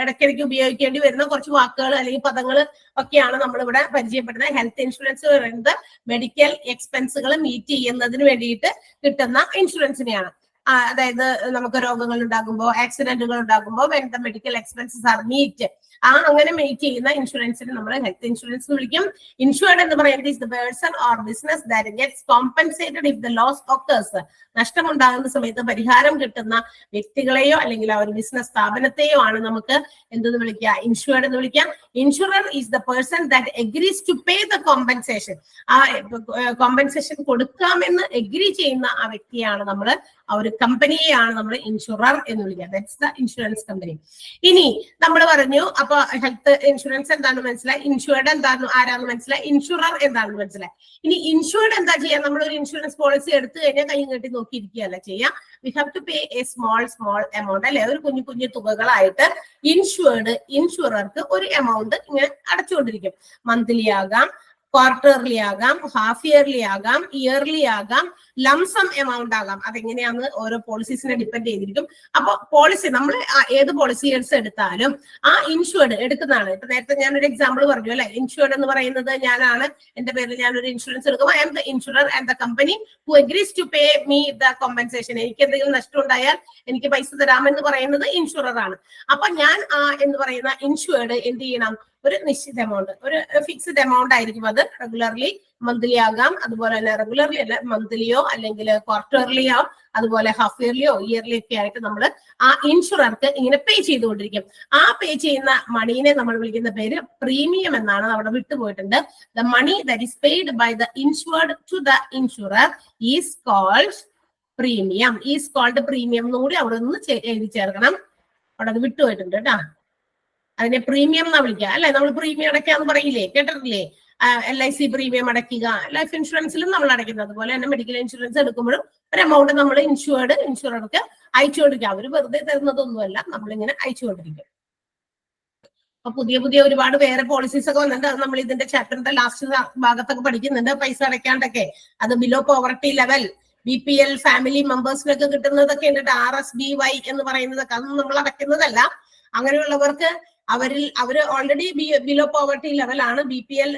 ഇടയ്ക്കിടയ്ക്ക് ഉപയോഗിക്കേണ്ടി വരുന്ന കുറച്ച് വാക്കുകൾ അല്ലെങ്കിൽ പദങ്ങൾ ഒക്കെയാണ് നമ്മൾ ഇവിടെ പരിചയപ്പെടുന്നത്. ഹെൽത്ത് ഇൻഷുറൻസ് പറയുന്നത് മെഡിക്കൽ എക്സ്പെൻസുകൾ മീറ്റ് ചെയ്യുന്നതിന് വേണ്ടിയിട്ട് കിട്ടുന്ന ഇൻഷുറൻസിനെയാണ്. അതായത് നമുക്ക് രോഗങ്ങൾ ഉണ്ടാകുമ്പോൾ, ആക്സിഡന്റുകൾ ഉണ്ടാകുമ്പോൾ when the medical expenses are meet, അങ്ങനെ മീറ്റ് ചെയ്യുന്ന ഇൻഷുറൻസിന് നമ്മൾ ഹെൽത്ത് ഇൻഷുറൻസ് എന്ന് വിളിക്കും. ഇൻഷുർഡ് എന്ന് പറയുന്നത് is the person or business that gets compensated if the loss occurs. നഷ്ടമുണ്ടാകുന്ന സമയത്ത് പരിഹാരം കിട്ടുന്ന വ്യക്തികളെയോ അല്ലെങ്കിൽ ആ ഒരു ബിസിനസ് സ്ഥാപനത്തെയോ ആണ് നമുക്ക് എന്തെന്ന് വിളിക്കുക? ഇൻഷുർഡ് എന്ന് വിളിക്കാം. Insurer is the person that agrees to pay the compensation. ആ കോമ്പൻസേഷൻ കൊടുക്കാമെന്ന് എഗ്രി ചെയ്യുന്ന ആ വ്യക്തിയാണ് നമ്മൾ, ആ ഒരു കമ്പനിയെയാണ് നമ്മൾ ഇൻഷുറർ എന്ന് വിളിക്കുക. That's the insurance company. ഇനി നമ്മൾ പറഞ്ഞു, അപ്പൊ ഹെൽത്ത് ഇൻഷുറൻസ് എന്താണെന്ന് മനസ്സിലായി, ഇൻഷുർഡ് എന്താണെന്ന് ആരാന്ന് മനസ്സിലായി, ഇൻഷുറർ എന്താണെന്ന് മനസ്സിലായി. ഇനി ഇൻഷുർഡ് എന്താ ചെയ്യാ? നമ്മളൊരു ഇൻഷുറൻസ് പോളിസി എടുത്തു കഴിഞ്ഞാൽ കൈ കെട്ടി നോക്കിയിരിക്കുകയല്ല ചെയ്യാം. We have to pay a small amount, അല്ലെ? ഒരു കുഞ്ഞു തുകകളായിട്ട് ഇൻഷുറർക്ക് ഒരു എമൗണ്ട് ഇങ്ങനെ അടച്ചുകൊണ്ടിരിക്കും. മന്ത്ലി ആകാം, ക്വാർട്ടർലി ആകാം, ഹാഫ് ഇയർലി ആകാം, ഇയർലി ആകാം, ലംസം എമൗണ്ട് ആകാം. അതെങ്ങനെയാന്ന് ഓരോ പോളിസീസിനെ ഡിപ്പെൻഡ് ചെയ്തിരിക്കും. അപ്പൊ പോളിസി നമ്മൾ ഏത് പോളിസീസ് എടുത്താലും ആ ഇൻഷുർഡ് എടുക്കുന്നതാണ്. ഇപ്പൊ നേരത്തെ ഞാനൊരു എക്സാമ്പിൾ പറഞ്ഞു അല്ലെ, ഇൻഷുർഡ് എന്ന് പറയുന്നത് ഞാനാണ്, എന്റെ പേരിൽ ഞാനൊരു ഇൻഷുറൻസ് എടുക്കും. I am the insurer and the company who agrees to pay me the compensation. എനിക്ക് എന്തെങ്കിലും നഷ്ടം ഉണ്ടായാൽ എനിക്ക് പൈസ തരാമെന്ന് പറയുന്നത് ഇൻഷുറർ ആണ്. അപ്പൊ ഞാൻ എന്ന് പറയുന്ന ഇൻഷുർഡ് എന്ത് ചെയ്യണം, ഒരു നിശ്ചിത എമൗണ്ട്, ഒരു ഫിക്സ്ഡ് എമൗണ്ട് ആയിരിക്കും. അത് റെഗുലർലി മന്ത്ലി ആകാം, അതുപോലെ തന്നെ റെഗുലർലി അല്ല മന്ത്ലിയോ അല്ലെങ്കിൽ ക്വാർട്ടർലിയോ അതുപോലെ ഹാഫ് ഇയർലിയോ ഇയർലി ഒക്കെ ആയിട്ട് നമ്മൾ ആ ഇൻഷുറർക്ക് ഇങ്ങനെ പേ ചെയ്തുകൊണ്ടിരിക്കും. ആ പേ ചെയ്യുന്ന മണീനെ നമ്മൾ വിളിക്കുന്ന പേര് പ്രീമിയം എന്നാണ്. അവിടെ വിട്ടുപോയിട്ടുണ്ട്. The money that is paid by the insured to the insurer is called premium. Is called premium എന്നുകൂടി അവിടെ ഒന്ന് എഴുതി ചേർക്കണം. അവിടെ അത് വിട്ടുപോയിട്ടുണ്ട് കേട്ടാ. അതിനെ പ്രീമിയം എന്നാ വിളിക്കുക അല്ലെ. നമ്മൾ പ്രീമിയം അടയ്ക്കാന്ന് പറയില്ലേ, കേട്ടിട്ടില്ലേ? LIC പ്രീമിയം അടയ്ക്കുക, ലൈഫ് ഇൻഷുറൻസിലും നമ്മൾ അടയ്ക്കുന്നത്. അതുപോലെ തന്നെ മെഡിക്കൽ ഇൻഷുറൻസ് എടുക്കുമ്പോഴും ഒരു എമൗണ്ട് നമ്മൾ ഇൻഷുറർക്ക് അയച്ചുകൊണ്ടിരിക്കുക. അവർ വെറുതെ തരുന്നതൊന്നുമല്ല, നമ്മളിങ്ങനെ അയച്ചുകൊണ്ടിരിക്കും. അപ്പൊ പുതിയ ഒരുപാട് വേറെ പോളിസീസ് ഒക്കെ വന്നിട്ടുണ്ട്. അത് നമ്മൾ ഇതിന്റെ ചാപ്റ്ററിന്റെ ലാസ്റ്റ് ഭാഗത്തൊക്കെ പഠിക്കുന്നുണ്ട്. പൈസ അടയ്ക്കാണ്ടൊക്കെ അത് below poverty level, BPL family മെമ്പേഴ്സിനൊക്കെ കിട്ടുന്നതൊക്കെ ഉണ്ട്. RSBY എന്ന് പറയുന്നതൊക്കെ അതൊന്നും നമ്മൾ അടയ്ക്കുന്നതല്ല. അങ്ങനെയുള്ളവർക്ക് അവര് ഓൾറെഡി ബിലോ പോവർട്ടി ലെവലാണ്. BPL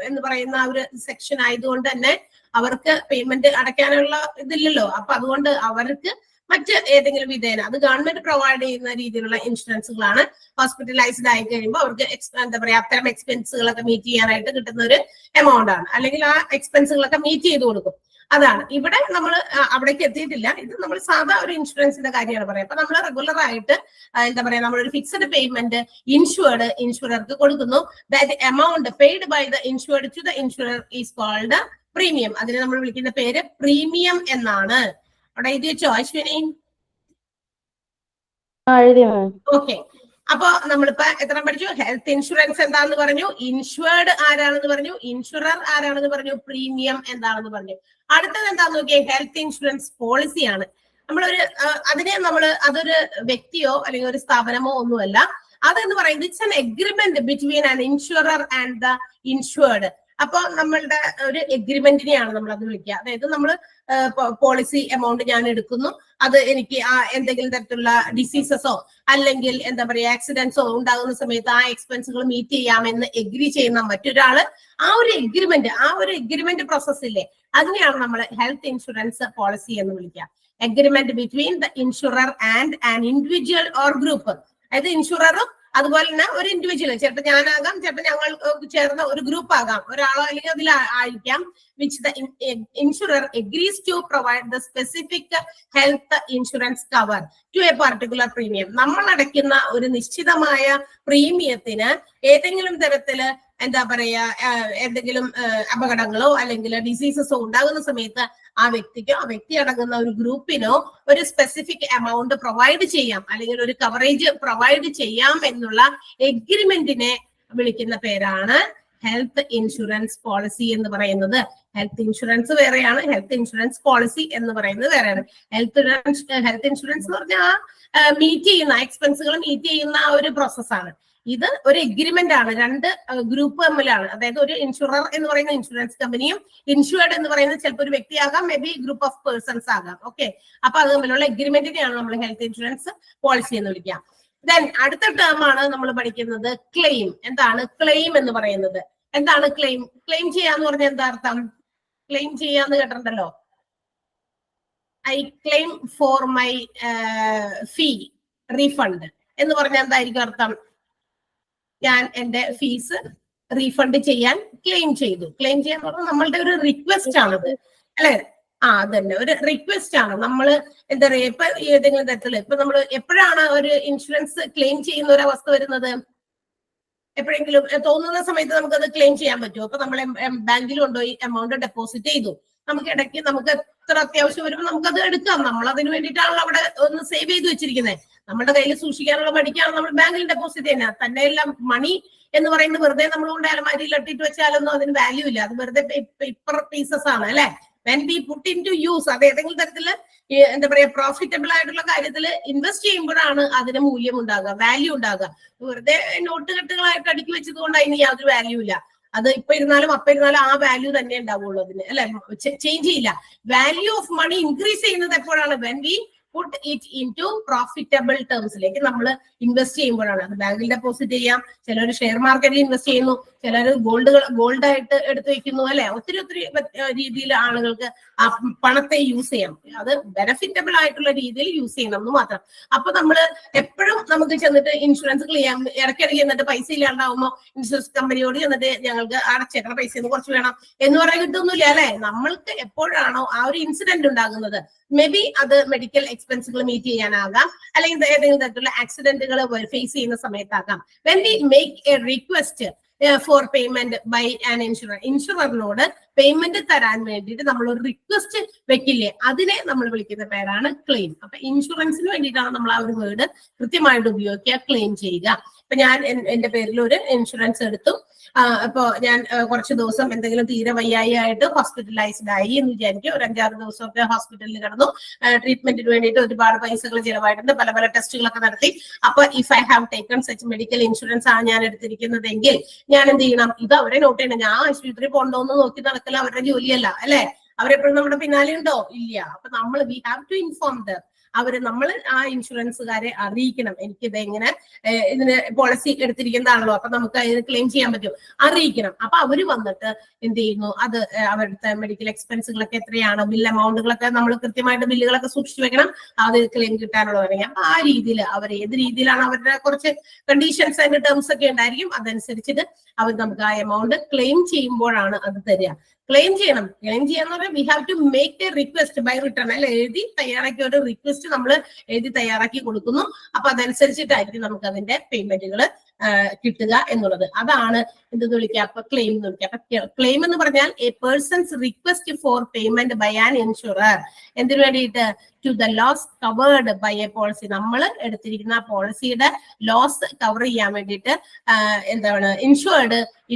എന്ന് പറയുന്ന ഒരു സെക്ഷൻ ആയതുകൊണ്ട് തന്നെ അവർക്ക് പേയ്മെന്റ് അടയ്ക്കാനുള്ള ഇതില്ലല്ലോ. അപ്പൊ അതുകൊണ്ട് അവർക്ക് മറ്റ് ഏതെങ്കിലും വിധേന അത് ഗവൺമെന്റ് പ്രൊവൈഡ് ചെയ്യുന്ന രീതിയിലുള്ള ഇൻഷുറൻസുകളാണ്. ഹോസ്പിറ്റലൈസ്ഡ് ആയി കഴിയുമ്പോൾ അവർക്ക് എന്താ പറയാ അത്തരം എക്സ്പെൻസുകളൊക്കെ മീറ്റ് ചെയ്യാനായിട്ട് കിട്ടുന്ന ഒരു എമൗണ്ട് ആണ്. അല്ലെങ്കിൽ ആ എക്സ്പെൻസുകളൊക്കെ മീറ്റ് ചെയ്ത് കൊടുക്കും. അതാണ് ഇവിടെ നമ്മൾ അവിടേക്ക് എത്തിയിട്ടില്ല. ഇത് നമ്മൾ സാധാ ഒരു ഇൻഷുറൻസിന്റെ കാര്യമാണ് പറയാം. അപ്പൊ നമ്മൾ റെഗുലർ ആയിട്ട് എന്താ പറയാ നമ്മളൊരു ഫിക്സഡ് പേയ്മെന്റ് ഇൻഷുറർക്ക് കൊടുക്കുന്നു. That amount paid by the insured to the insurer is called premium. അതിനെ നമ്മൾ വിളിക്കുന്ന പേര് പ്രീമിയം എന്നാണ്. അവിടെ എഴുതി വെച്ചോ അശ്വിനി? ഓക്കെ. അപ്പൊ നമ്മളിപ്പോ എത്ര പഠിച്ചു? ഹെൽത്ത് ഇൻഷുറൻസ് എന്താണെന്ന് പറഞ്ഞു, ഇൻഷുർഡ് ആരാണെന്ന് പറഞ്ഞു, ഇൻഷുറർ ആരാണെന്ന് പറഞ്ഞു, പ്രീമിയം എന്താണെന്ന് പറഞ്ഞു. അടുത്തത് എന്താന്ന് നോക്കിയേ, ഹെൽത്ത് ഇൻഷുറൻസ് പോളിസിയാണ്. അതൊരു വ്യക്തിയോ അല്ലെങ്കിൽ ഒരു സ്ഥാപനമോ ഒന്നുമല്ല. അതെന്ന് പറയുന്നത് it's an agreement between an insurer and the insured. അപ്പൊ നമ്മളുടെ ഒരു എഗ്രിമെന്റിനെയാണ് നമ്മൾ അത് വിളിക്കുക. അതായത് നമ്മൾ പോളിസി എമൗണ്ട് ഞാൻ എടുക്കുന്നു, അത് എനിക്ക് എന്തെങ്കിലും തരത്തിലുള്ള ഡിസീസസോ അല്ലെങ്കിൽ എന്താ പറയുക ആക്സിഡന്റ്സോ ഉണ്ടാകുന്ന സമയത്ത് ആ എക്സ്പെൻസുകൾ മീറ്റ് ചെയ്യാമെന്ന് എഗ്രി ചെയ്യുന്ന മറ്റൊരാള്. ആ ഒരു എഗ്രിമെന്റ് പ്രോസസ് ഇല്ലേ, അതിനെയാണ് നമ്മൾ ഹെൽത്ത് ഇൻഷുറൻസ് പോളിസി എന്ന് വിളിക്കുക. Agreement between the insurer and an individual or group. അതായത് ഇൻഷുററും അതുപോലെ തന്നെ ഒരു ഇൻഡിവിജ്വൽ, ചിലപ്പോൾ ഞാനാകാം, ചിലപ്പോൾ ഞങ്ങൾ ചേർന്ന ഒരു ഗ്രൂപ്പ് ആകാം, ഒരാളോ അല്ലെങ്കിൽ അതിൽ ആയിരിക്കാം. Which the insurer agrees to provide the specific health insurance cover to a particular premium. നമ്മൾ അടയ്ക്കുന്ന ഒരു നിശ്ചിതമായ പ്രീമിയത്തിന് ഏതെങ്കിലും തരത്തില് എന്താ പറയാ എന്തെങ്കിലും അപകടങ്ങളോ അല്ലെങ്കിൽ ഡിസീസസോ ഉണ്ടാകുന്ന സമയത്ത് ആ വ്യക്തി അടങ്ങുന്ന ഒരു ഗ്രൂപ്പിനോ ഒരു സ്പെസിഫിക് എമൗണ്ട് പ്രൊവൈഡ് ചെയ്യാം, അല്ലെങ്കിൽ ഒരു കവറേജ് പ്രൊവൈഡ് ചെയ്യാം എന്നുള്ള എഗ്രിമെന്റിനെ വിളിക്കുന്ന പേരാണ് ഹെൽത്ത് ഇൻഷുറൻസ് പോളിസി എന്ന് പറയുന്നത്. ഹെൽത്ത് ഇൻഷുറൻസ് വേറെയാണ്, ഹെൽത്ത് ഇൻഷുറൻസ് പോളിസി എന്ന് പറയുന്നത് വേറെയാണ്. ഹെൽത്ത് ഇൻഷുറൻസ് എന്ന് പറഞ്ഞാൽ മീറ്റ് ചെയ്യുന്ന എക്സ്പെൻസുകൾ മീറ്റ് ചെയ്യുന്ന ഒരു പ്രോസസ്സാണ്. ഇത് ഒരു എഗ്രിമെന്റ് ആണ്, രണ്ട് ഗ്രൂപ്പ് തമ്മിലാണ്. അതായത് ഒരു ഇൻഷുറർ എന്ന് പറയുന്ന ഇൻഷുറൻസ് കമ്പനിയും ഇൻഷുർഡ് എന്ന് പറയുന്നത് ചിലപ്പോൾ ഒരു വ്യക്തിയാകാം, maybe group of persons ആകാം. ഓക്കെ, അപ്പൊ അത് തമ്മിലുള്ള എഗ്രിമെന്റിനെയാണ് നമ്മൾ ഹെൽത്ത് ഇൻഷുറൻസ് പോളിസി എന്ന് വിളിക്കുക. ദെൻ അടുത്ത ടേം ആണ് നമ്മൾ പഠിക്കുന്നത് ക്ലെയിം. എന്താണ് ക്ലെയിം എന്ന് പറയുന്നത്? എന്താണ് ക്ലെയിം? ക്ലെയിം ചെയ്യാന്ന് പറഞ്ഞാൽ എന്താ അർത്ഥം? ക്ലെയിം ചെയ്യാന്ന് കേട്ടിട്ടുണ്ടല്ലോ. I claim for my fee refund എന്ന് പറഞ്ഞാൽ എന്തായിരിക്കും അർത്ഥം? ഞാൻ എന്റെ ഫീസ് റീഫണ്ട് ചെയ്യാൻ ക്ലെയിം ചെയ്തു. ക്ലെയിം ചെയ്യാൻ പറഞ്ഞാൽ നമ്മളുടെ ഒരു റിക്വസ്റ്റ് ആണത് അല്ലെ? അതന്നെ, ഒരു റിക്വസ്റ്റ് ആണ്. നമ്മൾ എന്താ പറയാ ഇപ്പൊ ഏതെങ്കിലും തരത്തില് ഇപ്പൊ നമ്മൾ എപ്പോഴാണ് ഒരു ഇൻഷുറൻസ് ക്ലെയിം ചെയ്യുന്ന ഒരു അവസ്ഥ വരുന്നത്? എപ്പോഴെങ്കിലും തോന്നുന്ന സമയത്ത് നമുക്കത് ക്ലെയിം ചെയ്യാൻ പറ്റുമോ? അപ്പൊ നമ്മൾ ബാങ്കിൽ കൊണ്ടുപോയി എമൗണ്ട് ഡെപ്പോസിറ്റ് ചെയ്തു, നമുക്ക് ഇടയ്ക്ക് നമുക്ക് എത്ര അത്യാവശ്യം വരുമ്പോൾ നമുക്കത് എടുക്കാം. നമ്മൾ അതിന് വേണ്ടിയിട്ടാണല്ലോ അവിടെ ഒന്ന് സേവ് ചെയ്ത് വെച്ചിരിക്കുന്നത്. നമ്മുടെ കയ്യിൽ സൂക്ഷിക്കാനുള്ള മടിക്കാണ് നമ്മൾ ബാങ്കിൽ ഡെപ്പോസിറ്റ് ചെയ്യുന്നത്. തന്നെ എല്ലാം മണി എന്ന് പറയുന്നത് വെറുതെ നമ്മൾ കൊണ്ട് അലമാരിയിൽ ഇട്ടിട്ട് വെച്ചാലൊന്നും അതിന് വാല്യൂ ഇല്ല. അത് വെറുതെ പേപ്പർ പീസസ് ആണ് അല്ലെ. When we put into use, അത് ഏതെങ്കിലും തരത്തില് എന്താ പറയാ പ്രോഫിറ്റബിൾ ആയിട്ടുള്ള കാര്യത്തിൽ ഇൻവെസ്റ്റ് ചെയ്യുമ്പോഴാണ് അതിന് മൂല്യം ഉണ്ടാകുക, വാല്യൂ ഉണ്ടാകുക. വെറുതെ നോട്ട് കെട്ടുകളായിട്ട് അടുക്കി വെച്ചത് കൊണ്ട് അതിന് യാതൊരു വാല്യൂ ഇല്ല. അത് ഇപ്പൊ ഇരുന്നാലും അപ്പൊ ഇരുന്നാലും ആ വാല്യൂ തന്നെ ഉണ്ടാവുള്ളൂ അതിന്, അല്ലെ? ചേഞ്ച് ചെയ്യില്ല. വാല്യൂ ഓഫ് മണി ഇൻക്രീസ് ചെയ്യുന്നത് എപ്പോഴാണ്? When we put it in to profitable ടേംസിലേക്ക് നമ്മൾ ഇൻവെസ്റ്റ് ചെയ്യുമ്പോഴാണ്. അത് ബാങ്കിൽ ഡെപ്പോസിറ്റ് ചെയ്യാം, ചിലർ ഷെയർ മാർക്കറ്റിൽ ഇൻവെസ്റ്റ് ചെയ്യുന്നു, ചിലർ ഗോൾഡായിട്ട് എടുത്തു വെക്കുന്നു, അല്ലെ? ഒത്തിരി രീതിയിൽ ആളുകൾക്ക് ആ പണത്തെ യൂസ് ചെയ്യാം. അത് ബെനഫിറ്റബിൾ ആയിട്ടുള്ള രീതിയിൽ യൂസ് ചെയ്യണം എന്ന് മാത്രം. അപ്പൊ നമ്മള് എപ്പോഴും നമുക്ക് ചെന്നിട്ട് ഇൻഷുറൻസ് ക്ലെയിം ഇടയ്ക്കിടയ്ക്ക് എന്നിട്ട് പൈസ ഇല്ലാണ്ടാവുമ്പോ ഇൻഷുറൻസ് കമ്പനിയോട് ചെന്നിട്ട് ഞങ്ങൾക്ക് അടച്ചേക്കണ പൈസ കുറച്ച് വേണം എന്ന് പറയാൻ കിട്ടുന്നില്ല, അല്ലെ? നമ്മൾക്ക് എപ്പോഴാണോ ആ ഒരു ഇൻസിഡന്റ് ഉണ്ടാകുന്നത്, മേ ബി അത് മെഡിക്കൽ എക്സ്പെൻസുകൾ മീറ്റ് ചെയ്യാനാകാം, അല്ലെങ്കിൽ ഏതെങ്കിലും തരത്തിലുള്ള ആക്സിഡന്റുകൾ ഫേസ് ചെയ്യുന്ന സമയത്താകാം. When we make a request for payment by an ഇൻഷുററിനോട് പേയ്മെന്റ് തരാൻ വേണ്ടിയിട്ട് നമ്മൾ ഒരു റിക്വസ്റ്റ് വെക്കില്ലേ, അതിനെ നമ്മൾ വിളിക്കുന്ന പേരാണ് ക്ലെയിം. അപ്പൊ ഇൻഷുറൻസിന് വേണ്ടിയിട്ടാണ് നമ്മൾ ആ ഒരു വേർഡ് കൃത്യമായിട്ട് ഉപയോഗിക്കുക, ക്ലെയിം ചെയ്യുക. ഇപ്പൊ ഞാൻ എന്റെ പേരിൽ ഒരു ഇൻഷുറൻസ് എടുത്തു. അപ്പൊ ഞാൻ കുറച്ച് ദിവസം എന്തെങ്കിലും തീരെ വയ്യായിട്ട് ഹോസ്പിറ്റലൈസ്ഡ് ആയി എന്ന് വിചാരിക്കും. ഒരു 5-6 ദിവസമൊക്കെ ഹോസ്പിറ്റലിൽ കിടന്നു. ട്രീറ്റ്മെന്റിന് വേണ്ടിയിട്ട് ഒരുപാട് പൈസകൾ ചിലവായിട്ടുണ്ട്, പല ടെസ്റ്റുകളൊക്കെ നടത്തി. അപ്പൊ if I have taken such medical insurance ആണ് ഞാൻ എടുത്തിരിക്കുന്നതെങ്കിൽ ഞാൻ എന്ത് ചെയ്യണം? ഇത് അവരെ നോട്ട് ചെയ്യണം. ഞാൻ ആശുപത്രി പോകണ്ടോന്ന് നോക്കി നടക്കല അവരുടെ ജോലിയല്ല, അല്ലെ? അവരെപ്പോഴും നമ്മുടെ പിന്നാലെ ഉണ്ടോ? ഇല്ല. അപ്പൊ നമ്മൾ we have to inform them. നമ്മൾ ആ ഇൻഷുറൻസുകാരെ അറിയിക്കണം. എനിക്കിത് എങ്ങനെ ഇതിന് പോളിസി എടുത്തിരിക്കുന്നതാണല്ലോ, അപ്പൊ നമുക്ക് അതിന് ക്ലെയിം ചെയ്യാൻ പറ്റും, അറിയിക്കണം. അപ്പൊ അവര് വന്നിട്ട് എന്ത് ചെയ്യുന്നു? അത് അവരുടെ മെഡിക്കൽ എക്സ്പെൻസുകളൊക്കെ എത്രയാണ്, ബിൽ എമൗണ്ടുകളൊക്കെ നമ്മൾ കൃത്യമായിട്ട് ബില്ലുകളൊക്കെ സൂക്ഷിച്ചു വെക്കണം, അത് ക്ലെയിം കിട്ടാനുള്ളത് പറയാം. അപ്പൊ ആ രീതിയിൽ അവർ ഏത് രീതിയിലാണ് അവരുടെ കുറച്ച് കണ്ടീഷൻസ് അതിന്റെ ടേംസ് ഒക്കെ ഉണ്ടായിരിക്കും, അതനുസരിച്ചിട്ട് അവർ നമുക്ക് ആ എമൗണ്ട് ക്ലെയിം ചെയ്യുമ്പോഴാണ് അത് തരിക. ക്ലെയിം ചെയ്യണം. ക്ലെയിം ചെയ്യാന്ന് പറഞ്ഞാൽ we have to make a request by return, അല്ലെ? എഴുതി തയ്യാറാക്കിയ ഒരു റിക്വസ്റ്റ് നമ്മൾ എഴുതി തയ്യാറാക്കി കൊടുക്കുന്നു. അപ്പൊ അതനുസരിച്ചിട്ടായിരിക്കും നമുക്ക് അതിന്റെ പേയ്മെന്റുകൾ കിട്ടുക എന്നുള്ളത്. അതാണ് എന്തെന്ന് വിളിക്കുക? അപ്പൊ ക്ലെയിം എന്ന് വിളിക്കുക. അപ്പൊ ക്ലെയിം എന്ന് പറഞ്ഞാൽ a person's request for payment by an insurer. എന്തിനു വേണ്ടിയിട്ട്? To the loss covered by a policy. നമ്മൾ എടുത്തിരിക്കുന്ന പോളിസിയുടെ ലോസ് കവർ ചെയ്യാൻ വേണ്ടിയിട്ട് എന്താണ്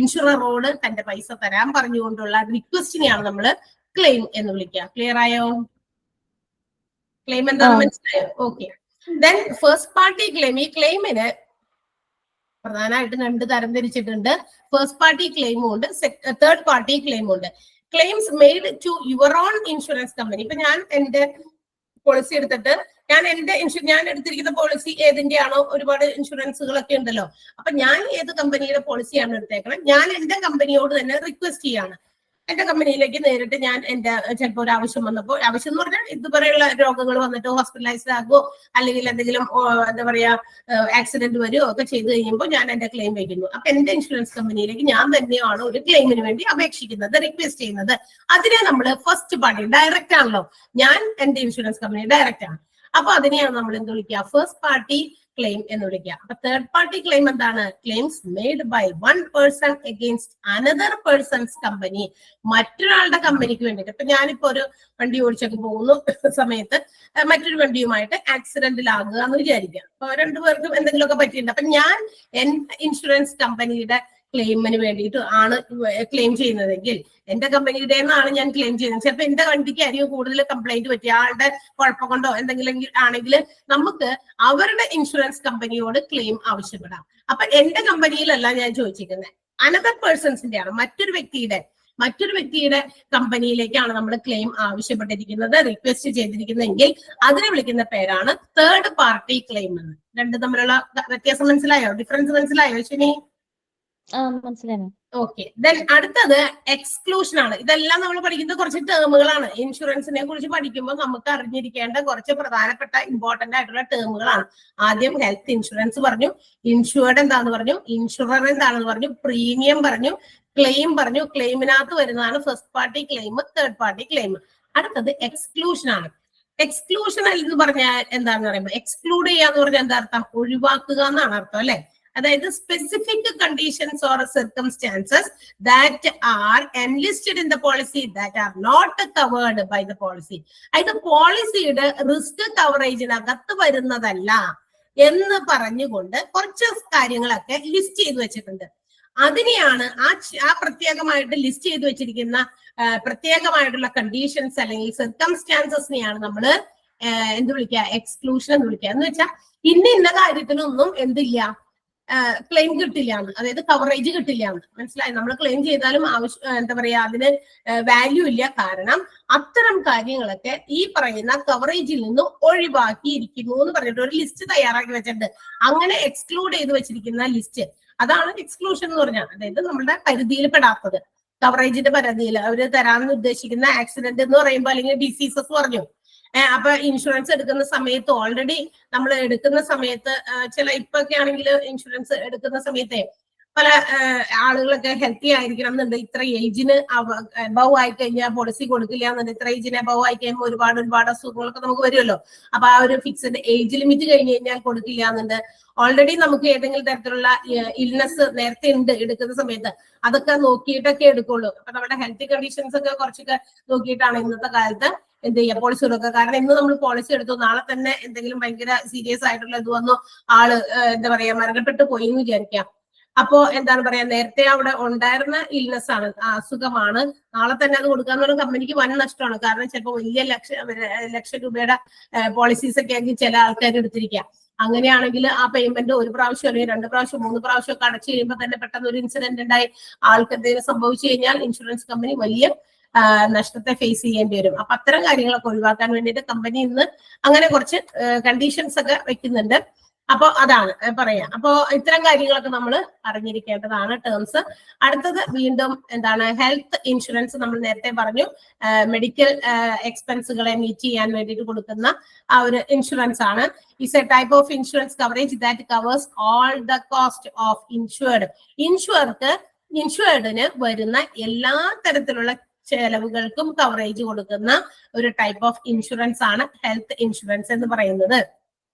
ഇൻഷുററോട് തന്റെ പൈസ തരാൻ പറഞ്ഞുകൊണ്ടുള്ള റിക്വസ്റ്റിനെയാണ് നമ്മൾ ക്ലെയിം എന്ന് വിളിക്കുക. ക്ലിയർ ആയോ? ക്ലെയിം എന്താണെന്ന് മനസ്സിലായോ? Okay. Then first party claim. ഈ ക്ലെയിമിന് പ്രധാനമായിട്ടും 2 തരം തിരിച്ചിട്ടുണ്ട്. ഫസ്റ്റ് പാർട്ടി ക്ലെയിമും ഉണ്ട്, തേർഡ് പാർട്ടി ക്ലെയിമും ഉണ്ട്. Claims made to your own insurance company. ഇപ്പൊ ഞാൻ എന്റെ പോളിസി എടുത്തിട്ട് ഞാൻ എടുത്തിരിക്കുന്ന പോളിസി ഏതിന്റെയാണോ, ഒരുപാട് ഇൻഷുറൻസുകളൊക്കെ ഉണ്ടല്ലോ. അപ്പൊ ഞാൻ ഏത് കമ്പനിയുടെ പോളിസിയാണ് എടുത്തേക്കണം, ഞാൻ എന്റെ കമ്പനിയോട് തന്നെ റിക്വസ്റ്റ് ചെയ്യാണ്. എന്റെ കമ്പനിയിലേക്ക് നേരിട്ട് ഞാൻ എന്റെ ചിലപ്പോൾ ഒരു ആവശ്യം വന്നപ്പോൾ, ആവശ്യം എന്ന് പറഞ്ഞാൽ ഇതുപോലെയുള്ള രോഗങ്ങൾ വന്നിട്ട് ഹോസ്പിറ്റലൈസ്ഡ് ആകുമോ, അല്ലെങ്കിൽ എന്തെങ്കിലും എന്താ പറയാ ആക്സിഡന്റ് വരുമോ ഒക്കെ ചെയ്ത് കഴിയുമ്പോൾ ഞാൻ എന്റെ ക്ലെയിം വയ്ക്കുന്നു. അപ്പൊ എന്റെ ഇൻഷുറൻസ് കമ്പനിയിലേക്ക് ഞാൻ തന്നെയാണ് ഒരു ക്ലെയിമിന് വേണ്ടി അപേക്ഷിക്കുന്നത്, റിക്വസ്റ്റ് ചെയ്യുന്നത്. അതിനെ നമ്മൾ ഫസ്റ്റ് പാർട്ടി ഡയറക്റ്റ് ആണല്ലോ, ഞാൻ എന്റെ ഇൻഷുറൻസ് കമ്പനി ഡയറക്റ്റ് ആണ്. അപ്പൊ അതിനെയാണ് നമ്മൾ എന്ത് വിളിക്കുക? ഫസ്റ്റ് പാർട്ടി ക്ലെയിം എന്ന് വിളിക്കുക. അപ്പൊ തേർഡ് പാർട്ടി ക്ലെയിം എന്താണ്? Claims made by one person against another person's company. മറ്റൊരാളുടെ കമ്പനിക്ക് വേണ്ടിയിട്ട്. ഇപ്പൊ ഞാനിപ്പോ ഒരു വണ്ടി ഓടിച്ചൊക്കെ പോകുന്ന സമയത്ത് മറ്റൊരു വണ്ടിയുമായിട്ട് ആക്സിഡന്റിലാകുക എന്ന് വിചാരിക്കുക. അപ്പൊ 2 പേർക്കും എന്തെങ്കിലുമൊക്കെ പറ്റിയിട്ടുണ്ട്. അപ്പൊ ഞാൻ ഇൻഷുറൻസ് കമ്പനിയുടെ ക്ലെയിമിന് വേണ്ടിയിട്ട് ആണ് ക്ലെയിം ചെയ്യുന്നതെങ്കിൽ, എന്റെ കമ്പനിയുടെ നിന്നാണ് ഞാൻ ക്ലെയിം ചെയ്യുന്നത്. ചിലപ്പോൾ എന്റെ വണ്ടിക്ക് ആയിരിക്കും കൂടുതൽ കംപ്ലൈന്റ് പറ്റിയ, ആളുടെ കുഴപ്പം കൊണ്ടോ എന്തെങ്കിലും ആണെങ്കിൽ നമുക്ക് അവരുടെ ഇൻഷുറൻസ് കമ്പനിയോട് ക്ലെയിം ആവശ്യപ്പെടാം. അപ്പൊ എന്റെ കമ്പനിയിലല്ല ഞാൻ ചോദിച്ചിരിക്കുന്നത്, അനദർ പേഴ്സൺസിന്റെ ആണ്, മറ്റൊരു വ്യക്തിയുടെ കമ്പനിയിലേക്കാണ് നമ്മൾ ക്ലെയിം ആവശ്യപ്പെട്ടിരിക്കുന്നത്, റിക്വസ്റ്റ് ചെയ്തിരിക്കുന്നതെങ്കിൽ അതിനെ വിളിക്കുന്ന പേരാണ് തേർഡ് പാർട്ടി ക്ലെയിം എന്ന്. 2 തമ്മിലുള്ള വ്യത്യാസം മനസ്സിലായോ? ഡിഫറൻസ് മനസ്സിലായോ ശനി? മനസ്സിലായി. ഓക്കെ. ദെൻ അടുത്തത് എക്സ്ക്ലൂഷൻ ആണ്. ഇതെല്ലാം നമ്മൾ പഠിക്കുന്ന കുറച്ച് ടേമുകളാണ്. ഇൻഷുറൻസിനെ കുറിച്ച് പഠിക്കുമ്പോൾ നമുക്ക് അറിഞ്ഞിരിക്കേണ്ട കുറച്ച് പ്രധാനപ്പെട്ട ഇമ്പോർട്ടന്റ് ആയിട്ടുള്ള ടേമുകളാണ്. ആദ്യം ഹെൽത്ത് ഇൻഷുറൻസ് പറഞ്ഞു, ഇൻഷുർഡ് എന്താന്ന് പറഞ്ഞു, ഇൻഷുറർ എന്താണെന്ന് പറഞ്ഞു, പ്രീമിയം പറഞ്ഞു, ക്ലെയിം പറഞ്ഞു. ക്ലെയിമിനകത്ത് വരുന്നതാണ് first party claim, third party claim. അടുത്തത് എക്സ്ക്ലൂഷൻ ആണ്. എക്സ്ക്ലൂഷൻ എന്ന് പറഞ്ഞാൽ എന്താണെന്ന് പറയുമ്പോൾ, എക്സ്ക്ലൂഡ് ചെയ്യാന്ന് പറഞ്ഞാൽ എന്താ അർത്ഥം? ഒഴിവാക്കുക എന്നാണ് അർത്ഥം, അല്ലെ? അതായത് specific conditions or circumstances that are enlisted in the policy that are not covered by the policy. അതായത് പോളിസിയുടെ റിസ്ക് കവറേജിനകത്ത് വരുന്നതല്ല എന്ന് പറഞ്ഞുകൊണ്ട് കുറച്ച് കാര്യങ്ങളൊക്കെ ലിസ്റ്റ് ചെയ്ത് വെച്ചിട്ടുണ്ട്. അതിനെയാണ് ആ പ്രത്യേകമായിട്ട് ലിസ്റ്റ് ചെയ്ത് വെച്ചിരിക്കുന്ന പ്രത്യേകമായിട്ടുള്ള കണ്ടീഷൻസ് അല്ലെങ്കിൽ സർക്കംസ്റ്റാൻസസിനെയാണ് നമ്മൾ എന്ത് വിളിക്കുക? എക്സ്ക്ലൂഷൻ എന്ന് വിളിക്കുക. എന്ന് വെച്ചാൽ ഇന്ന കാര്യത്തിനൊന്നും എന്തില്ല, ക്ലെയിം കിട്ടില്ല എന്ന്, അതായത് കവറേജ് കിട്ടില്ല എന്ന്. മനസ്സിലായി? നമ്മൾ ക്ലെയിം ചെയ്താലും എന്താ പറയാ, അതിന് വാല്യൂ ഇല്ല. കാരണം അത്തരം കാര്യങ്ങളൊക്കെ ഈ പറയുന്ന കവറേജിൽ നിന്നും ഒഴിവാക്കിയിരിക്കുന്നു എന്ന് പറഞ്ഞിട്ട് ഒരു ലിസ്റ്റ് തയ്യാറാക്കി വെച്ചിട്ടുണ്ട്. അങ്ങനെ എക്സ്ക്ലൂഡ് ചെയ്ത് വെച്ചിരിക്കുന്ന ലിസ്റ്റ്, അതാണ് എക്സ്ക്ലൂഷൻ എന്ന് പറഞ്ഞാൽ. അതായത് നമ്മുടെ പരിധിയിൽ പെടാത്തത്, കവറേജിന്റെ പരിധിയിൽ അവര് തരാമെന്ന് ഉദ്ദേശിക്കുന്ന ആക്സിഡന്റ് എന്ന് പറയുമ്പോൾ, അല്ലെങ്കിൽ ഡിസീസസ് പറഞ്ഞു. അപ്പൊ ഇൻഷുറൻസ് എടുക്കുന്ന സമയത്ത് ഓൾറെഡി നമ്മൾ എടുക്കുന്ന സമയത്ത് ചില ഇപ്പൊക്കെ ആണെങ്കിൽ ഇൻഷുറൻസ് എടുക്കുന്ന സമയത്തെ പല ആളുകളൊക്കെ ഹെൽത്തി ആയിരിക്കണം എന്നുണ്ട്. ഇത്ര ഏജിന് അബവ് ആയി കഴിഞ്ഞാൽ പോളിസി കൊടുക്കില്ല എന്നുണ്ട്. ഇത്ര ഏജിന് അബവ് ആയി കഴിയുമ്പോൾ ഒരുപാട് അസുഖങ്ങളൊക്കെ നമുക്ക് വരുമല്ലോ. അപ്പൊ ആ ഒരു ഫിക്സഡ് ഏജ് ലിമിറ്റ് കഴിഞ്ഞ് കഴിഞ്ഞാൽ കൊടുക്കില്ല എന്നുണ്ട്. ഓൾറെഡി നമുക്ക് ഏതെങ്കിലും തരത്തിലുള്ള ഇൽനെസ് നേരത്തെ ഉണ്ട് എടുക്കുന്ന സമയത്ത്, അതൊക്കെ നോക്കിയിട്ടൊക്കെ എടുക്കുള്ളൂ. അപ്പൊ നമ്മുടെ ഹെൽത്ത് കണ്ടീഷൻസ് ഒക്കെ കുറച്ചൊക്കെ നോക്കിയിട്ടാണ് ഇന്നത്തെ കാലത്ത് എന്ത് ചെയ്യുക, പോളിസി കൊടുക്കുക. കാരണം ഇന്ന് നമ്മൾ പോളിസി എടുത്തു, നാളെ തന്നെ എന്തെങ്കിലും ഭയങ്കര സീരിയസ് ആയിട്ടുള്ള ഇത് വന്നു, ആള് എന്താ പറയാ മരണപ്പെട്ടു പോയി എന്ന് വിചാരിക്കാം. അപ്പോ എന്താണ് പറയാ, നേരത്തെ അവിടെ ഉണ്ടായിരുന്ന ഇൽനെസ് ആണ്, അസുഖമാണ്, നാളെ തന്നെ അത് കൊടുക്കാന്ന് പറഞ്ഞ കമ്പനിക്ക് വൻ നഷ്ടമാണ്. കാരണം ചിലപ്പോൾ വലിയ ലക്ഷം രൂപയുടെ പോളിസീസ് ഒക്കെ ആയിരിക്കും ചില ആൾക്കാർ എടുത്തിരിക്കുക. അങ്ങനെയാണെങ്കിൽ ആ പേയ്മെന്റ് ഒരു പ്രാവശ്യം അല്ലെങ്കിൽ 2 പ്രാവശ്യം 3 പ്രാവശ്യം ഒക്കെ അടച്ചു കഴിയുമ്പോൾ തന്നെ പെട്ടെന്ന് ഒരു ഇൻസിഡന്റ് ഉണ്ടായി ആൾക്ക് എന്തെങ്കിലും സംഭവിച്ചു കഴിഞ്ഞാൽ ഇൻഷുറൻസ് കമ്പനി വലിയ നഷ്ടത്തെ ഫേസ് ചെയ്യേണ്ടി വരും. അപ്പൊ അത്തരം കാര്യങ്ങളൊക്കെ ഒഴിവാക്കാൻ വേണ്ടിയിട്ട് കമ്പനി ഇന്ന് അങ്ങനെ കുറച്ച് കണ്ടീഷൻസ് ഒക്കെ വെക്കുന്നുണ്ട്. അപ്പൊ അതാണ് പറയാം. അപ്പോ ഇത്തരം കാര്യങ്ങളൊക്കെ നമ്മൾ അറിഞ്ഞിരിക്കേണ്ടതാണ്, ടേംസ്. അടുത്തത് വീണ്ടും എന്താണ്, ഹെൽത്ത് ഇൻഷുറൻസ്. നമ്മൾ നേരത്തെ പറഞ്ഞു മെഡിക്കൽ എക്സ്പെൻസുകളെ മീറ്റ് ചെയ്യാൻ വേണ്ടിയിട്ട് കൊടുക്കുന്ന ആ ഒരു ഇൻഷുറൻസ് ആണ്. Is a type of insurance coverage that covers all the cost of insured. ഇൻഷുർഡിന് വരുന്ന എല്ലാ തരത്തിലുള്ള ചെലവുകൾക്കും കവറേജ് കൊടുക്കുന്ന ഒരു ടൈപ്പ് ഓഫ് ഇൻഷുറൻസ് ആണ് ഹെൽത്ത് ഇൻഷുറൻസ് എന്ന് പറയുന്നത്.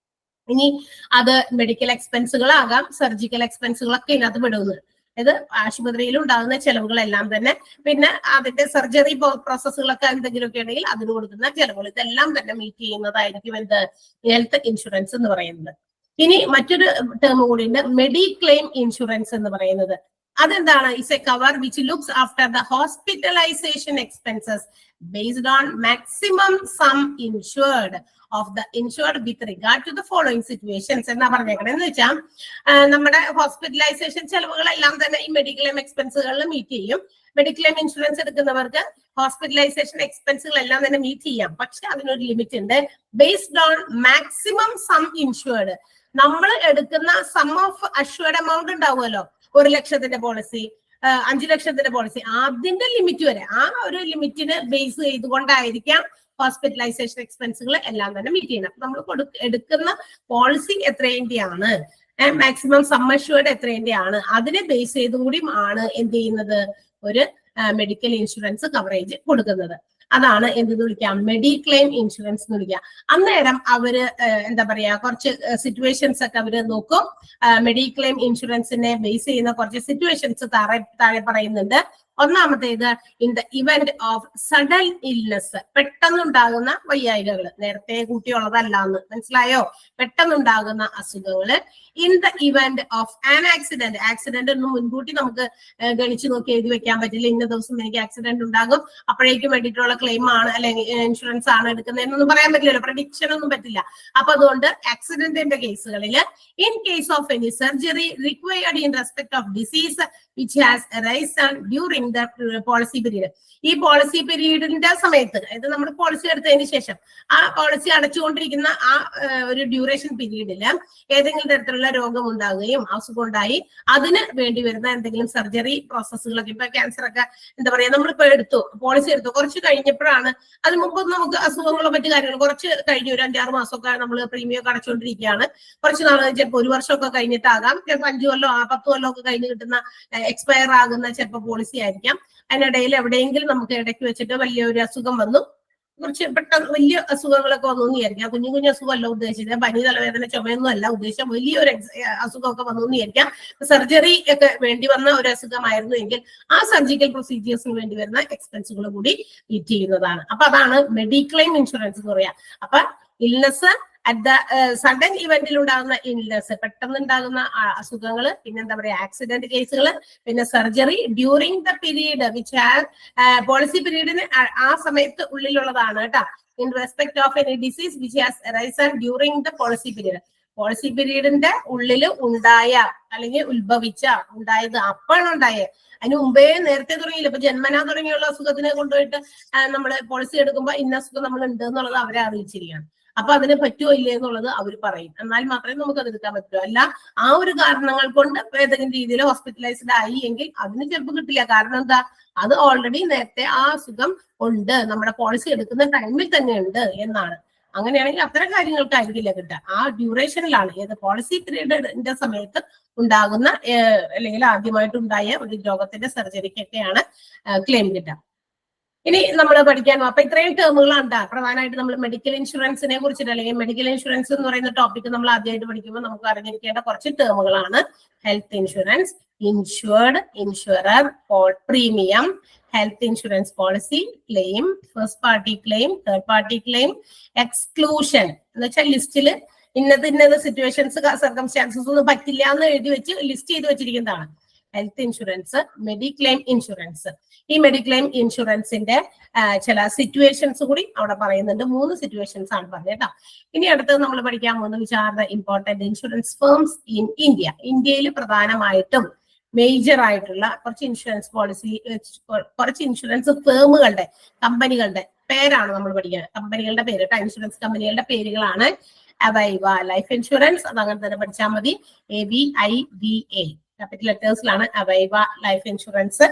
ഇനി അത് മെഡിക്കൽ എക്സ്പെൻസുകളാകാം, സർജിക്കൽ എക്സ്പെൻസുകളൊക്കെ ഇതിനകത്ത് പെടുന്നത്. ഇത് ആശുപത്രിയിൽ ഉണ്ടാകുന്ന ചെലവുകളെല്ലാം തന്നെ, പിന്നെ അതിന്റെ സർജറി പ്രോസസ്സുകളൊക്കെ എന്തെങ്കിലുമൊക്കെ ഉണ്ടെങ്കിൽ അതിന് കൊടുക്കുന്ന ചെലവുകൾ, ഇതെല്ലാം തന്നെ മീറ്റ് ചെയ്യുന്നതായിരിക്കും എന്ത്, ഹെൽത്ത് ഇൻഷുറൻസ് എന്ന് പറയുന്നത്. ഇനി മറ്റൊരു ടേം കൂടി ഉണ്ട്, മെഡിക്ലെയിം ഇൻഷുറൻസ് എന്ന് പറയുന്നത്. അതെന്താണ്? Is a cover which looks after the hospitalisation expenses based on maximum sum insured of the insured with regard to the following situations എന്നാ പറഞ്ഞേക്കണേ. എന്ന് വെച്ചാൽ നമ്മുടെ ഹോസ്പിറ്റലൈസേഷൻ ചെലവുകളെല്ലാം തന്നെ ഈ മെഡിക്ലെയിം എക്സ്പെൻസുകളിൽ മീറ്റ് ചെയ്യും. മെഡിക്ലെയിം ഇൻഷുറൻസ് എടുക്കുന്നവർക്ക് ഹോസ്പിറ്റലൈസേഷൻ എക്സ്പെൻസുകൾ എല്ലാം തന്നെ മീറ്റ് ചെയ്യാം. പക്ഷെ അതിനൊരു ലിമിറ്റ് ഉണ്ട്. Based on maximum sum insured, നമ്മൾ എടുക്കുന്ന സം ഓഫ് അഷ്വേർഡ് എമൗണ്ട് ഉണ്ടാവുമല്ലോ, 1 ലക്ഷത്തിന്റെ പോളിസി, 5 ലക്ഷത്തിന്റെ പോളിസി, അതിന്റെ ലിമിറ്റ് വരെ, ആ ഒരു ലിമിറ്റിന് ബേസ് ചെയ്തുകൊണ്ടായിരിക്കാം ഹോസ്പിറ്റലൈസേഷൻ എക്സ്പെൻസുകൾ എല്ലാം തന്നെ മീറ്റ് ചെയ്യണം. നമ്മൾ എടുക്കുന്ന പോളിസി എത്രേന്റെയാണ്, മാക്സിമം സം അഷ്വേർഡ് എത്രേന്റെയാണ്, അതിനെ ബേസ് ചെയ്തുകൂടി ആണ് എന്ത് ചെയ്യുന്നത്, ഒരു മെഡിക്കൽ ഇൻഷുറൻസ് കവറേജ് കൊടുക്കുന്നത്. അതാണ് എന്തെന്ന് വിളിക്കാം, മെഡിക്ലെയിം ഇൻഷുറൻസ് എന്ന് വിളിക്കാം. അന്നേരം അവര് എന്താ പറയാ, കുറച്ച് സിറ്റുവേഷൻസ് ഒക്കെ അവര് നോക്കും. മെഡിക്ലെയിം ഇൻഷുറൻസിനെ ബേസ് ചെയ്യുന്ന കുറച്ച് സിറ്റുവേഷൻസ് താഴെ പറയുന്നുണ്ട്. ഒന്നാമത്തേത്, in the event of sudden illness, പെട്ടെന്നുണ്ടാകുന്ന വയ്യായികകൾ, നേരത്തെ കൂട്ടിയുള്ളതല്ല എന്ന് മനസ്സിലായോ, പെട്ടെന്നുണ്ടാകുന്ന അസുഖങ്ങള്. In the event of an accident, accident ഒന്നും മുൻകൂട്ടി നമുക്ക് ഗണിച്ചു നോക്കി എഴുതി വെക്കാൻ പറ്റില്ല. ഇന്ന ദിവസം എനിക്ക് ആക്സിഡന്റ് ഉണ്ടാകും, അപ്പോഴേക്കും വേണ്ടിയിട്ടുള്ള ക്ലെയിം ആണ് അല്ലെങ്കിൽ ഇൻഷുറൻസ് ആണ് എടുക്കുന്നതെന്നൊന്നും പറയാൻ പറ്റില്ലല്ലോ, പ്രഡിക്ഷൻ ഒന്നും പറ്റില്ല. അപ്പൊ അതുകൊണ്ട് ആക്സിഡന്റിന്റെ കേസുകളിൽ, in case of any surgery required in respect of disease which has arisen during the policy period, ഈ പോളിസി പീരീഡിന്റെ സമയത്ത്, അതായത് നമ്മൾ പോളിസി എടുത്തതിന് ശേഷം ആ പോളിസി അടച്ചുകൊണ്ടിരിക്കുന്ന ആ ഒരു ഡ്യൂറേഷൻ പീരീഡിൽ ഏതെങ്കിലും തരത്തിലുള്ള രോഗം ഉണ്ടാകുകയും അസുഖം ഉണ്ടായി അതിന് വേണ്ടി വരുന്ന എന്തെങ്കിലും സർജറി പ്രോസസ്സുകളൊക്കെ, ഇപ്പൊ ക്യാൻസർ ഒക്കെ എന്താ പറയാ, നമ്മളിപ്പോ പോളിസി എടുത്തു, കുറച്ച് കഴിഞ്ഞപ്പോഴാണ്, അതിന് മുമ്പ് നമുക്ക് അസുഖങ്ങളോ മറ്റു കാര്യങ്ങൾ കുറച്ച് കഴിഞ്ഞ് ഒരു 5-6 മാസമൊക്കെ നമ്മൾ പ്രീമിയം ഒക്കെ അടച്ചുകൊണ്ടിരിക്കുകയാണ്. കുറച്ച് നാൾ ചിലപ്പോൾ 1 വർഷമൊക്കെ കഴിഞ്ഞിട്ടാകാം, ചിലപ്പോൾ 5 കൊല്ലോ 10 കൊല്ലോ ഒക്കെ കഴിഞ്ഞ് കിട്ടുന്ന എക്സ്പയർ ആകുന്ന ചിലപ്പോൾ പോളിസി ആയിരിക്കാം. അതിനിടയിൽ എവിടെയെങ്കിലും നമുക്ക് ഇടയ്ക്ക് വെച്ചിട്ട് വലിയൊരു അസുഖം വന്നു, കുറച്ച് പെട്ടെന്ന് വലിയ അസുഖങ്ങളൊക്കെ വന്നു എന്ന് വിചാരിക്കാം. കുഞ്ഞു കുഞ്ഞു അസുഖമല്ല ഉദ്ദേശിച്ചത്, പനി തലവേദന ചുമയൊന്നും അല്ല ഉദ്ദേശം, വലിയൊരു അസുഖമൊക്കെ വന്നു എന്ന് വിചാരിക്കാം. സർജറി ഒക്കെ വേണ്ടി വന്ന ഒരു അസുഖമായിരുന്നു എങ്കിൽ ആ സർജിക്കൽ പ്രൊസീജിയേഴ്സിന് വേണ്ടി വരുന്ന എക്സ്പെൻസുകൾ കൂടി മീറ്റ് ചെയ്യുന്നതാണ്. അപ്പൊ അതാണ് മെഡിക്ലെയിം ഇൻഷുറൻസ് എന്ന് പറയാ. അപ്പൊ ഇൽനെസ് അറ്റ് ദ സഡൻ ഇവന്റിൽ ഉണ്ടാകുന്ന ഇൽനെസ്, പെട്ടെന്നുണ്ടാകുന്ന അസുഖങ്ങൾ, പിന്നെ എന്താ പറയാ ആക്സിഡന്റ് കേസുകൾ, പിന്നെ surgery during the period which has, policy പീരീഡിന് ആ സമയത്ത് ഉള്ളിലുള്ളതാണ് കേട്ടോ. In respect of any disease which has arisen during the policy period, policy പീരീഡിന്റെ ഉള്ളിൽ ഉണ്ടായ അല്ലെങ്കിൽ ഉണ്ടായത് അപ്പാണ് ഉണ്ടായത്. അതിന് മുമ്പേ നേരത്തെ തുടങ്ങിയില്ല. ഇപ്പൊ ജന്മനാ തുടങ്ങിയുള്ള അസുഖത്തിനെ കൊണ്ടുപോയിട്ട് നമ്മള് പോളിസി എടുക്കുമ്പോൾ ഇന്ന അസുഖം നമ്മൾ ഉണ്ട് എന്നുള്ളത് അവരെ അറിയിച്ചിരിക്കുകയാണ്. അപ്പൊ അതിന് പറ്റുമോ ഇല്ലേ എന്നുള്ളത് അവർ പറയും. എന്നാൽ മാത്രമേ നമുക്ക് അത് എടുക്കാൻ പറ്റൂ. അല്ല ആ ഒരു കാരണങ്ങൾ കൊണ്ട് ഏതെങ്കിലും രീതിയിൽ ഹോസ്പിറ്റലൈസ്ഡ് ആയി എങ്കിൽ അതിന് ചിലപ്പോൾ കിട്ടില്ല. കാരണം എന്താ, അത് ഓൾറെഡി നേരത്തെ ആ അസുഖം ഉണ്ട്, നമ്മുടെ പോളിസി എടുക്കുന്ന ടൈമിൽ തന്നെ ഉണ്ട് എന്നാണ്. അങ്ങനെയാണെങ്കിൽ അത്തരം കാര്യങ്ങൾക്കായിരിക്കില്ല കിട്ടുക. ആ ഡ്യൂറേഷനിലാണ്, ഏത് പോളിസി പീരീഡിന്റെ സമയത്ത് ഉണ്ടാകുന്ന അല്ലെങ്കിൽ ആദ്യമായിട്ടുണ്ടായ ഒരു രോഗത്തിന്റെ സർജറിക്കൊക്കെയാണ് ക്ലെയിം കിട്ടുക. ഇനി നമ്മൾ പഠിക്കാൻ അപ്പൊ ഇത്രയും ടേമുകളാണ് പ്രധാനമായിട്ട് നമ്മൾ മെഡിക്കൽ ഇൻഷുറൻസിനെ കുറിച്ചിട്ട്, അല്ലെങ്കിൽ മെഡിക്കൽ ഇൻഷുറൻസ് എന്ന് പറയുന്ന ടോപ്പിക് നമ്മൾ ആദ്യമായിട്ട് പഠിക്കുമ്പോൾ നമുക്ക് അറിഞ്ഞിരിക്കേണ്ട കുറച്ച് ടേമുകളാണ്. Health insurance, insured, insurer, premium, health insurance policy, claim, first party claim, third party claim, exclusion എന്ന് വെച്ചാൽ ലിസ്റ്റിൽ ഇന്നത് സിറ്റുവേഷൻസ് സർക്കംസ്റ്റാൻസസ് ഒന്നും പറ്റില്ല എന്ന് എഴുതി വെച്ച് ലിസ്റ്റ് ചെയ്ത് വെച്ചിരിക്കുന്നതാണ് ഹെൽത്ത് ഇൻഷുറൻസ്. മെഡിക്ലെയിം ഇൻഷുറൻസ്, ഈ മെഡിക്ലെയിം ഇൻഷുറൻസിന്റെ ചില സിറ്റുവേഷൻസ് കൂടി അവിടെ പറയുന്നുണ്ട്. 3 സിറ്റുവേഷൻസ് ആണ് പറഞ്ഞത് കേട്ടോ. ഇനി അടുത്തത് നമ്മൾ പഠിക്കാൻ പോകുന്നത് which are the important insurance firms in India. ഇന്ത്യയിൽ പ്രധാനമായിട്ടും മേജർ ആയിട്ടുള്ള കുറച്ച് ഇൻഷുറൻസ് പോളിസി, കുറച്ച് ഇൻഷുറൻസ് ഫേമുകളുടെ, കമ്പനികളുടെ പേരാണ് നമ്മൾ പഠിക്കുന്നത്. കമ്പനികളുടെ പേര്, ഇൻഷുറൻസ് കമ്പനികളുടെ പേരുകളാണ്. അവൈവ ലൈഫ് ഇൻഷുറൻസ്, അത് അങ്ങനെ തന്നെ പഠിച്ചാൽ മതി. AVIVA ക്യാപിറ്റൽ ലെറ്റേഴ്സിലാണ് അവൈവ ലൈഫ് ഇൻഷുറൻസ്.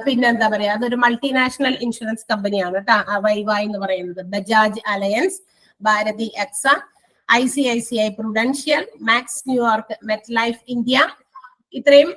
പിന്നെന്താ പറയാ, അതൊരു മൾട്ടിനാഷണൽ ഇൻഷുറൻസ് കമ്പനിയാണ് കേട്ടോ അവൈവ എന്ന് പറയുന്നത്. Bajaj Allianz, Bharti Axa, ICICI Prudential, Max New York, Met Life India. ഇത്രയും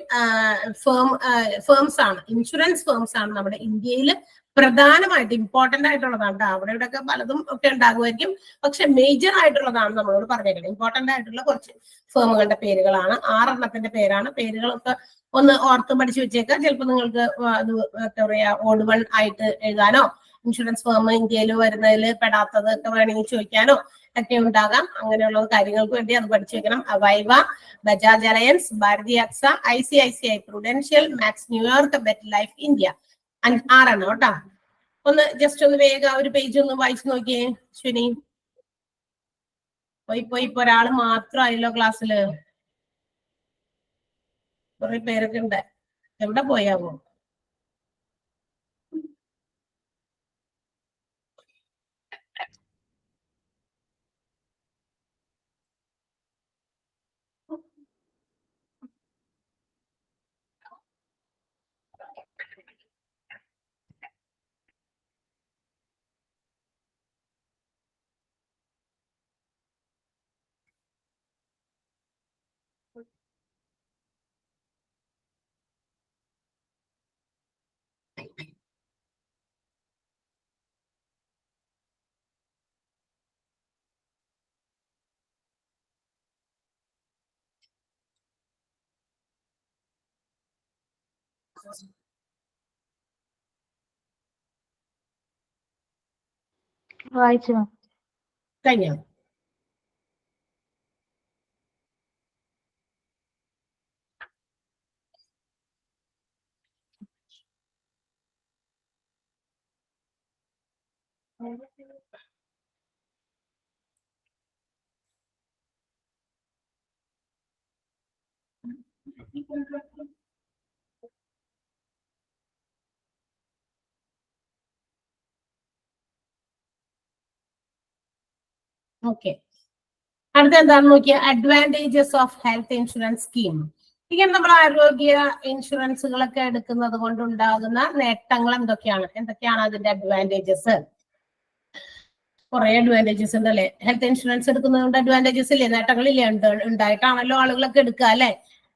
ഫേംസ് ആണ്, ഇൻഷുറൻസ് ഫേംസ് ആണ് നമ്മുടെ ഇന്ത്യയിൽ പ്രധാനമായിട്ട് ഇമ്പോർട്ടന്റ് ആയിട്ടുള്ളതാണ്. അവിടെ ഇവിടെയൊക്കെ പലതും ഒക്കെ ഉണ്ടാകുമായിരിക്കും, പക്ഷെ മേജർ ആയിട്ടുള്ളതാണ് നമ്മളോട് പറഞ്ഞേക്കുന്നത്. ഇമ്പോർട്ടന്റ് ആയിട്ടുള്ള കുറച്ച് ഫേമുകളുടെ പേരുകളാണ്. 6 എണ്ണത്തിന്റെ പേരാണ്. പേരുകളൊക്കെ ഒന്ന് ഓർത്ത് പഠിച്ചു വെച്ചേക്കാം. ചിലപ്പോൾ നിങ്ങൾക്ക് അത് എന്താ പറയാ ഓഡ് വൺ ആയിട്ട് എഴുതാനോ, ഇൻഷുറൻസ് ഫേം ഇന്ത്യയിൽ വരുന്നതിൽ പെടാത്തത് ഒക്കെ വേണമെങ്കിൽ ചോദിക്കാനോ ഒക്കെ ഉണ്ടാകാം. അങ്ങനെയുള്ള കാര്യങ്ങൾക്ക് വേണ്ടി അത് പഠിച്ചു വെക്കണം. Aviva, Bajaj Allianz, Bharti Axa, ICICI Prudential, Max New York, Met Life India. 6 എണ്ണം കേട്ടോ. ഒന്ന് ജസ്റ്റ് ഒന്ന് വേഗം ഒരു പേജ് ഒന്ന് വായിച്ചു നോക്കിയേ ശ്വിനി. പോയി ഇപ്പൊ ഒരാള് മാത്രമായല്ലോ ക്ലാസ്സില്, കുറെ പേരൊക്കെ ഉണ്ട്. എവിടെ പോയാവോ? വായിച്ചു കഴിഞ്ഞോ? ഓക്കെ, അടുത്ത എന്താണെന്ന് നോക്കിയ advantages of health insurance scheme. ഇങ്ങനെ നമ്മൾ ആരോഗ്യ ഇൻഷുറൻസുകളൊക്കെ എടുക്കുന്നത് കൊണ്ടുണ്ടാകുന്ന നേട്ടങ്ങൾ എന്തൊക്കെയാണ് അതിന്റെ അഡ്വാൻറ്റേജസ്? കുറെ അഡ്വാൻറ്റേജസ് ഉണ്ട് അല്ലെ? ഹെൽത്ത് ഇൻഷുറൻസ് എടുക്കുന്നത് കൊണ്ട് അഡ്വാൻറ്റേജസ് ഇല്ലേ, നേട്ടങ്ങളില്ലേ? ഉണ്ടായിട്ടാണല്ലോ ആളുകളൊക്കെ എടുക്കുക അല്ലെ?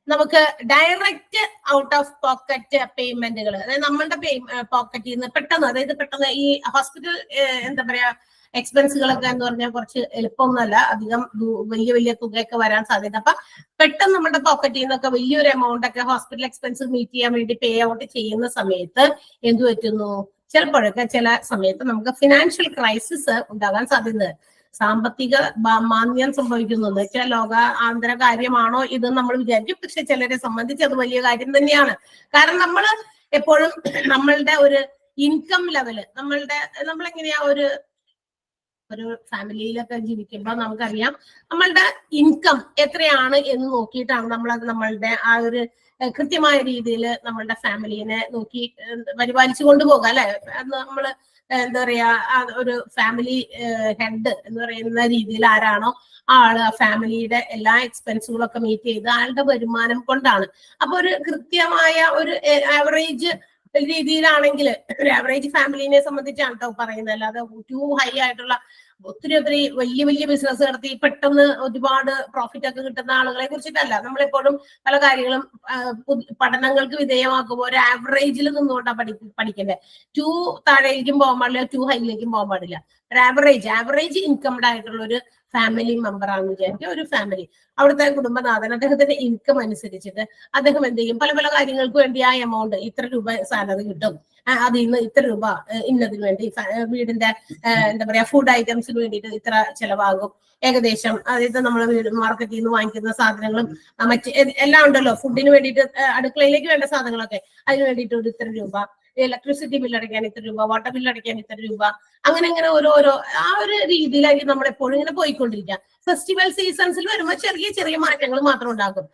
നമുക്ക് ഡയറക്റ്റ് ഔട്ട് ഓഫ് പോക്കറ്റ് പേയ്മെന്റുകൾ, അതായത് നമ്മളുടെ പോക്കറ്റിൽ നിന്ന് പെട്ടെന്ന് ഈ ഹോസ്പിറ്റൽ എന്താ പറയാ എക്സ്പെൻസുകളൊക്കെ എന്ന് പറഞ്ഞാൽ കുറച്ച് എളുപ്പമൊന്നുമല്ല, അധികം വലിയ തുകയൊക്കെ വരാൻ സാധ്യത. അപ്പൊ പെട്ടെന്ന് നമ്മുടെ പോക്കറ്റിൽ നിന്നൊക്കെ വലിയൊരു എമൗണ്ട് ഒക്കെ ഹോസ്പിറ്റൽ എക്സ്പെൻസ് മീറ്റ് ചെയ്യാൻ വേണ്ടി പേ ഔട്ട് ചെയ്യുന്ന സമയത്ത് എന്ത് പറ്റുന്നു, ചിലപ്പോഴൊക്കെ ചില സമയത്ത് നമുക്ക് ഫിനാൻഷ്യൽ ക്രൈസിസ് ഉണ്ടാകാൻ സാധ്യത, സാമ്പത്തിക മാന്ദ്യം സംഭവിക്കുന്നു. എന്ന് വെച്ചാൽ ലോകാന്തര കാര്യമാണോ ഇത് നമ്മൾ വിചാരിക്കും, പക്ഷെ ചിലരെ സംബന്ധിച്ച് അത് വലിയ കാര്യം തന്നെയാണ്. കാരണം നമ്മൾ എപ്പോഴും നമ്മളുടെ ഒരു ഇൻകം ലെവല്, നമ്മളെങ്ങനെയാ ഒരു ഒരു ഫാമിലിയിലൊക്കെ ജീവിക്കുമ്പോൾ നമുക്കറിയാം നമ്മളുടെ ഇൻകം എത്രയാണ് എന്ന് നോക്കിയിട്ടാണ് നമ്മളത് നമ്മളുടെ ആ ഒരു കൃത്യമായ രീതിയിൽ നമ്മളുടെ ഫാമിലിനെ നോക്കി പരിപാലിച്ചു കൊണ്ടുപോകുക അല്ലെ. നമ്മള് എന്താ പറയാ ഒരു ഫാമിലി ഹെഡ് എന്ന് പറയുന്ന രീതിയിൽ ആരാണോ ആള് ആ ഫാമിലിയുടെ എല്ലാ എക്സ്പെൻസുകളൊക്കെ മീറ്റ് ചെയ്ത് ആളുടെ വരുമാനം കൊണ്ടാണ്. അപ്പൊ ഒരു കൃത്യമായ ഒരു ആവറേജ് രീതിയിലാണെങ്കിൽ ഒരു ആവറേജ് ഫാമിലിനെ സംബന്ധിച്ചാണ് കേട്ടോ പറയുന്നത്. അല്ലാതെ ടു ഹൈ ആയിട്ടുള്ള ഒത്തിരി വലിയ വലിയ ബിസിനസ് നടത്തി പെട്ടെന്ന് ഒരുപാട് പ്രോഫിറ്റ് ഒക്കെ കിട്ടുന്ന ആളുകളെ കുറിച്ചിട്ടല്ല. നമ്മളെപ്പോഴും പല കാര്യങ്ങളും പഠനങ്ങൾക്ക് വിധേയമാക്കുമ്പോൾ ഒരു ആവറേജിൽ നിന്നുകൊണ്ടാണ് പഠിക്കേണ്ടത്. ടു താഴേക്കും പോകാൻ പാടില്ല, ടു ഹൈയിലേക്കും പോകാൻ പാടില്ല. ഒരു ആവറേജ് ഇൻകംഡ് ആയിട്ടുള്ള ഒരു ഫാമിലി മെമ്പർ ആണെന്ന് വിചാരിക്കുക. ഒരു ഫാമിലി അവിടുത്തെ കുടുംബനാഥൻ അദ്ദേഹത്തിന്റെ ഇൻകം അനുസരിച്ചിട്ട് അദ്ദേഹം എന്ത് ചെയ്യും, പല പല കാര്യങ്ങൾക്ക് വേണ്ടി ആ എമൗണ്ട് ഇത്ര രൂപ സാലറി കിട്ടും, അതിൽ നിന്ന് ഇത്ര രൂപ ഇന്നതിന് വേണ്ടി വീടിന്റെ എന്താ പറയാ ഫുഡ് ഐറ്റംസിന് വേണ്ടിയിട്ട് ഇത്ര ചെലവാകും ഏകദേശം. അതായത് നമ്മൾ വീട് മാർക്കറ്റിൽ നിന്ന് വാങ്ങിക്കുന്ന സാധനങ്ങളും മറ്റ് എല്ലാം ഉണ്ടല്ലോ, ഫുഡിന് വേണ്ടിയിട്ട് അടുക്കളയിലേക്ക് വേണ്ട സാധനങ്ങളൊക്കെ അതിന് വേണ്ടിയിട്ട് ഒരു ഇത്ര രൂപ, ഇലക്ട്രിസിറ്റി ബില്ല് അടയ്ക്കാൻ ഇത്ര രൂപ, വാട്ടർ ബില്ല് അടയ്ക്കാൻ ഇത്ര രൂപ, അങ്ങനെ ഓരോരോ ആ ഒരു രീതിയിലായിരിക്കും നമ്മൾ എപ്പോഴും ഇങ്ങനെ പോയിക്കൊണ്ടിരിക്കുക. ഫെസ്റ്റിവൽ സീസൺസിൽ വരുമ്പോൾ ചെറിയ ചെറിയ മാറ്റങ്ങൾ മാത്രം ഉണ്ടാകും.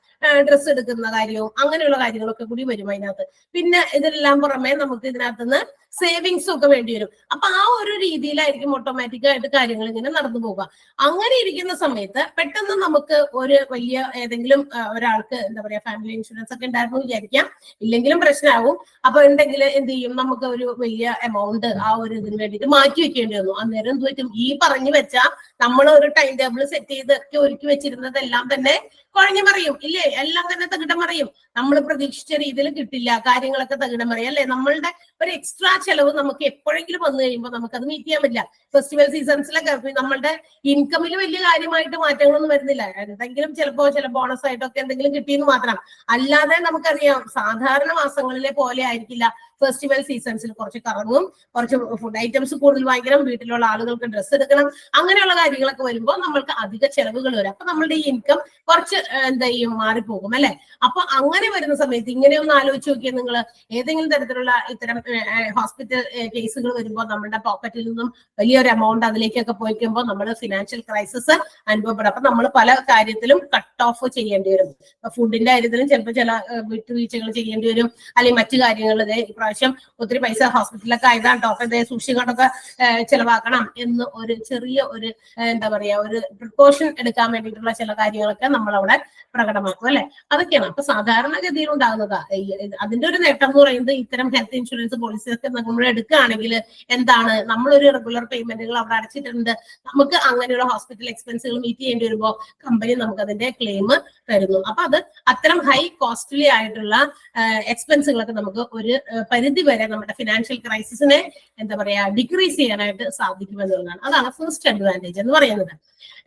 ഡ്രസ്സ് എടുക്കുന്ന കാര്യവും അങ്ങനെയുള്ള കാര്യങ്ങളൊക്കെ കൂടി വരും അതിനകത്ത്. പിന്നെ ഇതെല്ലാം പുറമെ നമുക്ക് ഇതിനകത്തുനിന്ന് സേവിങ്സും ഒക്കെ വേണ്ടി വരും. അപ്പൊ ആ ഒരു രീതിയിലായിരിക്കും ഓട്ടോമാറ്റിക് ആയിട്ട് കാര്യങ്ങൾ ഇങ്ങനെ നടന്നു പോകുക. അങ്ങനെ ഇരിക്കുന്ന സമയത്ത് പെട്ടെന്ന് നമുക്ക് ഒരു വലിയ ഏതെങ്കിലും ഒരാൾക്ക് എന്താ പറയാ ഫാമിലി ഇൻഷുറൻസ് ഒക്കെ ഉണ്ടായിരുന്നു വിചാരിക്കാം, ഇല്ലെങ്കിലും പ്രശ്നമാകും. അപ്പൊ ഉണ്ടെങ്കിൽ എന്ത് ചെയ്യും, നമുക്ക് ഒരു വലിയ എമൗണ്ട് ആ ഒരു ഇതിന് വേണ്ടിയിട്ട് മാറ്റി വെക്കേണ്ടി വന്നു. അന്നേരം എന്ത് പറ്റും, ഈ പറഞ്ഞു വെച്ച നമ്മൾ ഒരു ടൈം ടേബിൾ സെറ്റ് ചെയ്തൊക്കെ ഒരുക്കി വെച്ചിരുന്നതെല്ലാം തന്നെ കുഴഞ്ഞു മറിയും ഇല്ലേ, എല്ലാം തന്നെ തകിടം മറിയും. നമ്മൾ പ്രതീക്ഷിച്ച രീതിയിൽ കിട്ടില്ല, കാര്യങ്ങളൊക്കെ തകിടം മറിയും അല്ലെ. നമ്മളുടെ ഒരു എക്സ്ട്രാ ചെലവ് നമുക്ക് എപ്പോഴെങ്കിലും വന്നു കഴിയുമ്പോൾ നമുക്ക് അത് മീറ്റ് ചെയ്യാൻ പറ്റില്ല. ഫെസ്റ്റിവൽ സീസൺസിലൊക്കെ നമ്മളുടെ ഇൻകമിൽ വലിയ കാര്യമായിട്ട് മാറ്റങ്ങളൊന്നും വരുന്നില്ല. എന്തെങ്കിലും ചിലപ്പോ ചില ബോണസ് ആയിട്ടൊക്കെ എന്തെങ്കിലും കിട്ടിയെന്ന് മാത്രം. അല്ലാതെ നമുക്കറിയാം സാധാരണ മാസങ്ങളിലെ പോലെ ആയിരിക്കില്ല ഫെസ്റ്റിവൽ സീസൺസിൽ. കുറച്ച് കറങ്ങും, കുറച്ച് ഫുഡ് ഐറ്റംസ് കൂടുതൽ വാങ്ങിക്കണം, വീട്ടിലുള്ള ആളുകൾക്ക് ഡ്രസ്സ് എടുക്കണം, അങ്ങനെയുള്ള കാര്യങ്ങളൊക്കെ വരുമ്പോൾ നമ്മൾക്ക് അധിക ചെലവുകൾ വരും. അപ്പൊ നമ്മളുടെ ഈ ഇൻകം കുറച്ച് എന്താ ചെയ്യും, മാറിപ്പോകും അല്ലെ. അപ്പൊ അങ്ങനെ വരുന്ന സമയത്ത് ഇങ്ങനെ ഒന്ന് ആലോചിച്ച് നോക്കിയാൽ നിങ്ങൾ ഏതെങ്കിലും തരത്തിലുള്ള ഇത്തരം ഹോസ്പിറ്റൽ കേസുകൾ വരുമ്പോൾ നമ്മുടെ പോക്കറ്റിൽ നിന്നും വലിയൊരു എമൗണ്ട് അതിലേക്കൊക്കെ പോയിക്കുമ്പോൾ നമ്മൾ ഫിനാൻഷ്യൽ ക്രൈസിസ് അനുഭവപ്പെടും. അപ്പൊ നമ്മൾ പല കാര്യത്തിലും കട്ട് ഓഫ് ചെയ്യേണ്ടി വരും. ഫുഡിന്റെ കാര്യത്തിലും ചിലപ്പോൾ ചില വിട്ടുവീഴ്ചകൾ ചെയ്യേണ്ടി വരും, അല്ലെങ്കിൽ മറ്റു കാര്യങ്ങൾ ഇപ്രാവശ്യം ഒത്തിരി പൈസ ഹോസ്പിറ്റലൊക്കെ ആയതാണ് ടോപ്പ് സൂക്ഷിക്കൊണ്ടൊക്കെ ചെലവാക്കണം എന്ന് ഒരു ചെറിയ ഒരു എന്താ പറയാ ഒരു പ്രിക്കോഷൻ എടുക്കാൻ വേണ്ടിയിട്ടുള്ള ചില കാര്യങ്ങളൊക്കെ നമ്മൾ അവിടെ പ്രകടമാക്കും അല്ലെ. അതൊക്കെയാണ് അപ്പൊ സാധാരണഗതിയിൽ ഉണ്ടാകുന്നത്. അതിന്റെ ഒരു നേട്ടം എന്ന് പറയുന്നത് ഇത്തരം ഹെൽത്ത് ഇൻഷുറൻസ് പോളിസിയൊക്കെ നമ്മൾ എടുക്കുകയാണെങ്കിൽ എന്താണ്, നമ്മളൊരു റെഗുലർ പേയ്മെന്റുകൾ അവിടെ അടച്ചിട്ടുണ്ട്, നമുക്ക് അങ്ങനെയുള്ള ഹോസ്പിറ്റൽ എക്സ്പെൻസുകൾ മീറ്റ് ചെയ്യേണ്ടി വരുമ്പോൾ കമ്പനി നമുക്ക് അതിന്റെ ക്ലെയിം തരുന്നു. അപ്പൊ അത് അത്തരം ഹൈ കോസ്റ്റ്ലി ആയിട്ടുള്ള എക്സ്പെൻസുകളൊക്കെ നമുക്ക് ഒരു പരിധി വരെ നമ്മുടെ ഫിനാൻഷ്യൽ ക്രൈസിസിനെ എന്താ പറയാ ഡിക്രീസ് ചെയ്യാനായിട്ട് സാധിക്കുമെന്നുള്ളതാണ്. അതാണ് ഫസ്റ്റ് അഡ്വാൻറ്റേജ് എന്ന് പറയുന്നത്.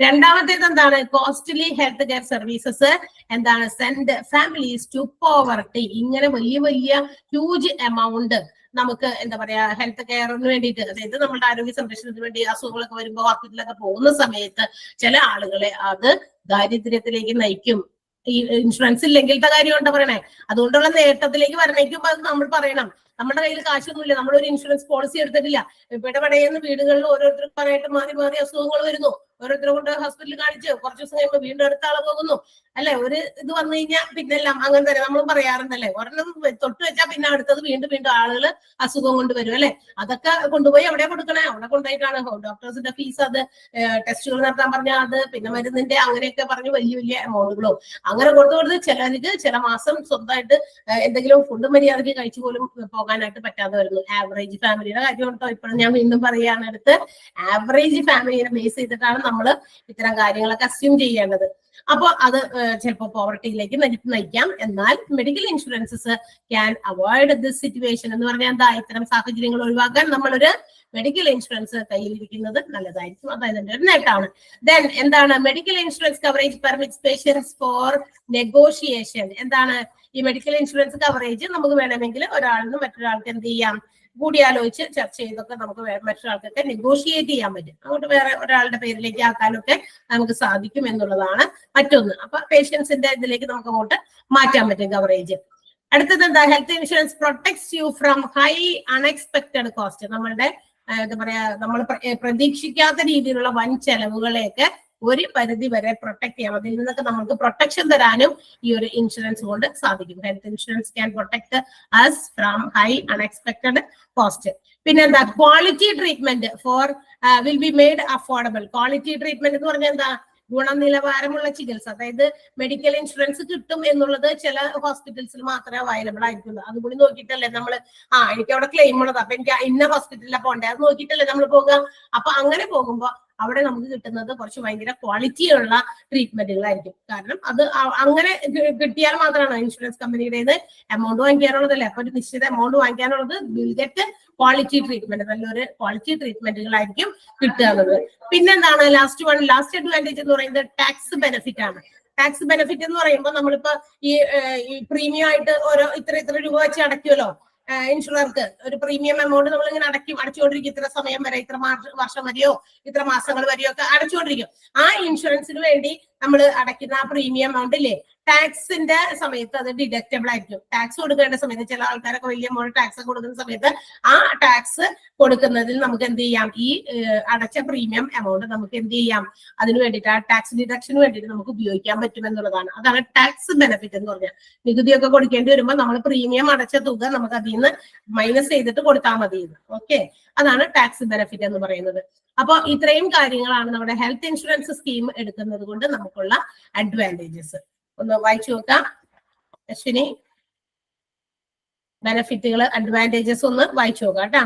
രണ്ടാമത്തേത് എന്താണ്, കോസ്റ്റ്ലി ഹെൽത്ത് കെയർ സർവീസസ് എന്താണ് സെൻഡ് ഫാമിലീസ് ടു പോവർട്ടി. ഇങ്ങനെ വലിയ വലിയ ഹ്യൂജ് എമൗണ്ട് നമുക്ക് എന്താ പറയാ ഹെൽത്ത് കെയറിന് വേണ്ടിയിട്ട്, അതായത് നമ്മുടെ ആരോഗ്യ സംരക്ഷണത്തിന് വേണ്ടി അസുഖങ്ങളൊക്കെ വരുമ്പോൾ ഹോസ്പിറ്റലൊക്കെ പോകുന്ന സമയത്ത് ചില ആളുകളെ അത് ദാരിദ്ര്യത്തിലേക്ക് നയിക്കും. ഈ ഇൻഷുറൻസ് ഇല്ലെങ്കിലത്തെ കാര്യം എന്താ പറയണേ, അതുകൊണ്ടുള്ള നേട്ടത്തിലേക്ക് വരണേക്കും അത് നമ്മൾ പറയണം. നമ്മുടെ കയ്യിൽ കാശൊന്നുമില്ല, നമ്മളൊരു ഇൻഷുറൻസ് പോളിസി എടുത്തിട്ടില്ല, ഇവിടെ പടയുന്ന വീടുകളിൽ ഓരോരുത്തർക്കാരായിട്ട് മാറി മാറി അസുഖങ്ങൾ വരുന്നു, ഓരോരുത്തരെ കൊണ്ട് ഹോസ്പിറ്റലിൽ കാണിച്ച് കുറച്ച് ദിവസം കഴിയുമ്പോൾ വീണ്ടും അടുത്ത ആളെ പോകുന്നു അല്ലെ. ഒരു ഇത് വന്നു കഴിഞ്ഞാൽ പിന്നെല്ലാം അങ്ങനെ തന്നെ നമ്മളും പറയാറുണ്ടല്ലേ, ഒരെണ്ണം തൊട്ട് വെച്ചാൽ പിന്നെ അടുത്തത് വീണ്ടും വീണ്ടും ആളുകൾ അസുഖം കൊണ്ടുവരും അല്ലെ. അതൊക്കെ കൊണ്ടുപോയി എവിടെ കൊടുക്കണേ, അവിടെ കൊണ്ടുപോയിട്ടാണ് ഡോക്ടേഴ്സിന്റെ ഫീസ്, അത് ടെസ്റ്റുകൾ നടത്താൻ പറഞ്ഞാൽ അത്, പിന്നെ മരുന്നിന്റെ അങ്ങനെയൊക്കെ പറഞ്ഞ് വലിയ വലിയ എമൗണ്ടുകളും അങ്ങനെ കൊടുത്ത് ചിലർക്ക് ചില മാസം സ്വന്തമായിട്ട് എന്തെങ്കിലും ഫുഡ് മര്യാദയ്ക്ക് കഴിച്ചു പോലും പോകാനായിട്ട് പറ്റാതെ വരുന്നു. ആവറേജ് ഫാമിലിയുടെ കാര്യം കേട്ടോ ഇപ്പോഴും ഞാൻ വീണ്ടും പറയുകയാണ്, അടുത്ത് ആവറേജ് ഫാമിലിയെ ബേസ് ചെയ്തിട്ടാണ് നമ്മൾ ഇത്തരം കാര്യങ്ങളൊക്കെ അസ്യൂം ചെയ്യേണ്ടത്. അപ്പൊ അത് ചിലപ്പോൾ പോവർട്ടിയിലേക്ക് നയിക്കാം. എന്നാൽ medical insurances can avoid this situation എന്ന് പറഞ്ഞാൽ എന്താ, ഇത്തരം സാഹചര്യങ്ങൾ ഒഴിവാക്കാൻ നമ്മളൊരു മെഡിക്കൽ ഇൻഷുറൻസ് കയ്യിലിരിക്കുന്നത് നല്ലതായിരിക്കും. അതായത് ഒരു നേട്ടമാണ്. ദെൻ എന്താണ്, medical insurance coverage permits patients for negotiation. എന്താണ് ഈ മെഡിക്കൽ ഇൻഷുറൻസ് കവറേജ്, നമുക്ക് വേണമെങ്കിൽ ഒരാളിന് മറ്റൊരാൾക്ക് എന്ത് ചെയ്യാം, കൂടിയാലോചിച്ച് ചർച്ച ചെയ്തൊക്കെ നമുക്ക് മറ്റൊരാൾക്കൊക്കെ നെഗോഷിയേറ്റ് ചെയ്യാൻ പറ്റും, അങ്ങോട്ട് വേറെ ഒരാളുടെ പേരിലേക്ക് ആക്കാനൊക്കെ നമുക്ക് സാധിക്കും എന്നുള്ളതാണ് മറ്റൊന്ന്. അപ്പൊ പേഷ്യൻസിന്റെ ഇതിലേക്ക് നമുക്ക് അങ്ങോട്ട് മാറ്റാൻ പറ്റും കവറേജ്. അടുത്തത് എന്താ, health insurance protects you from high unexpected cost. നമ്മളുടെ എന്താ പറയാ നമ്മൾ പ്രതീക്ഷിക്കാത്ത രീതിയിലുള്ള വൻ ചെലവുകളെയൊക്കെ ഒരു പരിധി വരെ പ്രൊട്ടക്ട് ചെയ്യാം. അതിൽ നിന്നൊക്കെ നമുക്ക് പ്രൊട്ടക്ഷൻ തരാനും ഈ ഒരു ഇൻഷുറൻസ് കൊണ്ട് സാധിക്കും. Health insurance can protect us from high unexpected cost. പിന്നെന്താ, quality treatment for will be made affordable. Quality treatment എന്ന് പറഞ്ഞാൽ എന്താ, ഗുണനിലവാരമുള്ള ചികിത്സ. അതായത് മെഡിക്കൽ ഇൻഷുറൻസ് കിട്ടും എന്നുള്ളത് ചില ഹോസ്പിറ്റൽസിൽ മാത്രമേ അവൈലബിൾ ആയിരിക്കുള്ളൂ. അതുകൂടി നോക്കിയിട്ടല്ലേ നമ്മൾ എനിക്ക് അവിടെ ക്ലെയിം ഉള്ളത്, അപ്പൊ എനിക്ക് ഇന്ന ഹോസ്പിറ്റലിലാണ് പോകേണ്ടത്, അത് നോക്കിയിട്ടല്ലേ നമ്മൾ പോകുക. അപ്പൊ അങ്ങനെ പോകുമ്പോൾ അവിടെ നമുക്ക് കിട്ടുന്നത് കുറച്ച് ഭയങ്കര ക്വാളിറ്റിയുള്ള ട്രീറ്റ്മെന്റുകളായിരിക്കും. കാരണം അത് അങ്ങനെ കിട്ടിയാൽ മാത്രമാണ് ഇൻഷുറൻസ് കമ്പനിയുടേത് എമൗണ്ട് വാങ്ങിക്കാനുള്ളതല്ലേ. അപ്പൊ ഒരു നിശ്ചിത എമൗണ്ട് വാങ്ങിക്കാനുള്ളത് വിൽ ഗെറ്റ് ക്വാളിറ്റി ട്രീറ്റ്മെന്റ്, നല്ലൊരു ക്വാളിറ്റി ട്രീറ്റ്മെന്റുകളായിരിക്കും കിട്ടുക എന്നുള്ളത്. പിന്നെന്താണ് ലാസ്റ്റ് അഡ്വാൻറ്റേജ് എന്ന് പറയുന്നത് ടാക്സ് ബെനിഫിറ്റ് ആണ്. ടാക്സ് ബെനിഫിറ്റ് എന്ന് പറയുമ്പോൾ നമ്മളിപ്പോ ഈ പ്രീമിയം ആയിട്ട് ഓരോ ഇത്ര രൂപ വെച്ച് അടയ്ക്കുമല്ലോ ഇൻഷുറർക്ക്. ഒരു പ്രീമിയം എമൗണ്ട് നമ്മൾ ഇങ്ങനെ അടച്ചുകൊണ്ടിരിക്കും. ഇത്ര സമയം വരെ, ഇത്ര വർഷം വരെയോ ഇത്ര മാസങ്ങൾ വരെയോ ഒക്കെ അടച്ചുകൊണ്ടിരിക്കും. ആ ഇൻഷുറൻസിന് വേണ്ടി നമ്മൾ അടയ്ക്കുന്ന ആ പ്രീമിയം എമൗണ്ട് ഇല്ലേ, ടാക്സിന്റെ സമയത്ത് അത് ഡിഡക്റ്റബിൾ ആയിരിക്കും. ടാക്സ് കൊടുക്കേണ്ട സമയത്ത് ചില ആൾക്കാരൊക്കെ വലിയ എമൗണ്ട് ടാക്സ് കൊടുക്കുന്ന സമയത്ത് ആ ടാക്സ് കൊടുക്കുന്നതിൽ നമുക്ക് എന്ത് ചെയ്യാം, ഈ അടച്ച പ്രീമിയം എമൗണ്ട് നമുക്ക് എന്ത് ചെയ്യാം, അതിന് വേണ്ടിയിട്ട് ആ ടാക്സ് ഡിഡക്ഷന് വേണ്ടിയിട്ട് നമുക്ക് ഉപയോഗിക്കാൻ പറ്റും എന്നുള്ളതാണ്. അതാണ് ടാക്സ് ബെനിഫിറ്റ് എന്ന് പറഞ്ഞാൽ. നികുതിയൊക്കെ കൊടുക്കേണ്ടി വരുമ്പോൾ നമ്മൾ പ്രീമിയം അടച്ച തുക നമുക്ക് അതിൽ നിന്ന് മൈനസ് ചെയ്തിട്ട് കൊടുത്താൽ മതി. ഓക്കെ, അതാണ് ടാക്സ് ബെനിഫിറ്റ് എന്ന് പറയുന്നത്. അപ്പോൾ ഇത്രയും കാര്യങ്ങളാണ് നമ്മുടെ ഹെൽത്ത് ഇൻഷുറൻസ് സ്കീം എടുക്കുന്നത് കൊണ്ട് നമുക്കുള്ള അഡ്വാൻറ്റേജസ്. ഒന്ന് വായിച്ചു നോക്കാം അശ്വിനി. ബെനിഫിറ്റുകൾ, അഡ്വാൻറ്റേജസ് ഒന്ന് വായിച്ചു നോക്കാം കേട്ടാ.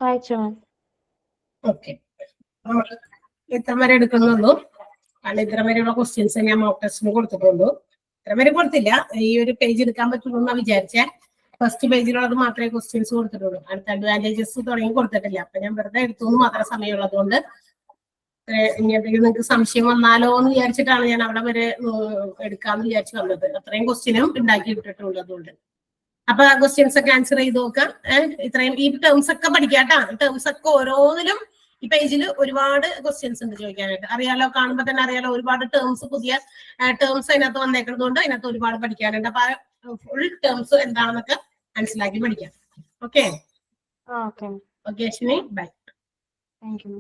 വായിച്ചോ. ഓക്കെ, എത്ര വരെ എടുക്കുന്നുള്ളൂ? കാരണം ഇത്ര വരെയുള്ള ക്വസ്റ്റ്യൻസ് ഞാൻ മോക്ക് ടെസ്റ്റിന് കൊടുത്തിട്ടുള്ളൂ. ഇത്ര വരെ കൊടുത്തില്ല. ഈ ഒരു പേജ് എടുക്കാൻ പറ്റുള്ളൂ എന്നാ വിചാരിച്ചേ. ഫസ്റ്റ് പേജിലുള്ളത് മാത്രമേ ക്വസ്റ്റ്യൻസ് കൊടുത്തിട്ടുള്ളൂ. അടുത്ത അഡ്വാൻറ്റേജസ് തുടങ്ങി കൊടുത്തിട്ടില്ല. അപ്പൊ ഞാൻ വെറുതെ എടുത്തു മാത്രം സമയമുള്ളത് കൊണ്ട്. ഇനി എന്തെങ്കിലും നിങ്ങൾക്ക് സംശയം വന്നാലോ എന്ന് വിചാരിച്ചിട്ടാണ് ഞാൻ അവിടെ വരെ എടുക്കാന്ന് വിചാരിച്ചു വന്നത്. അത്രയും ക്വസ്റ്റ്യനും ഉണ്ടാക്കി ഇട്ടിട്ടുള്ളതുകൊണ്ട്. അപ്പൊ ക്വസ്റ്റ്യൻസ് ഒക്കെ ആൻസർ ചെയ്ത് നോക്കാം. ഇത്രയും ഈ ടേംസ് ഒക്കെ പഠിക്കാട്ടാ. ടേംസ് ഒക്കെ ഓരോന്നിലും ഈ പേജിൽ ഒരുപാട് ക്വസ്റ്റ്യൻസ് ഉണ്ട് ചോദിക്കാനായിട്ട്. അറിയാലോ, കാണുമ്പോൾ തന്നെ അറിയാലോ, ഒരുപാട് ടേംസ്, പുതിയ ടേംസ് അതിനകത്ത് വന്നേക്കുന്നത് കൊണ്ട് അതിനകത്ത് ഒരുപാട് പഠിക്കാനുണ്ട്. അപ്പൊ ഫുൾ ടേംസ് എന്താണെന്നൊക്കെ മനസ്സിലാക്കി പഠിക്കാം. Okay okay okay Ashwini, bye. Thank U.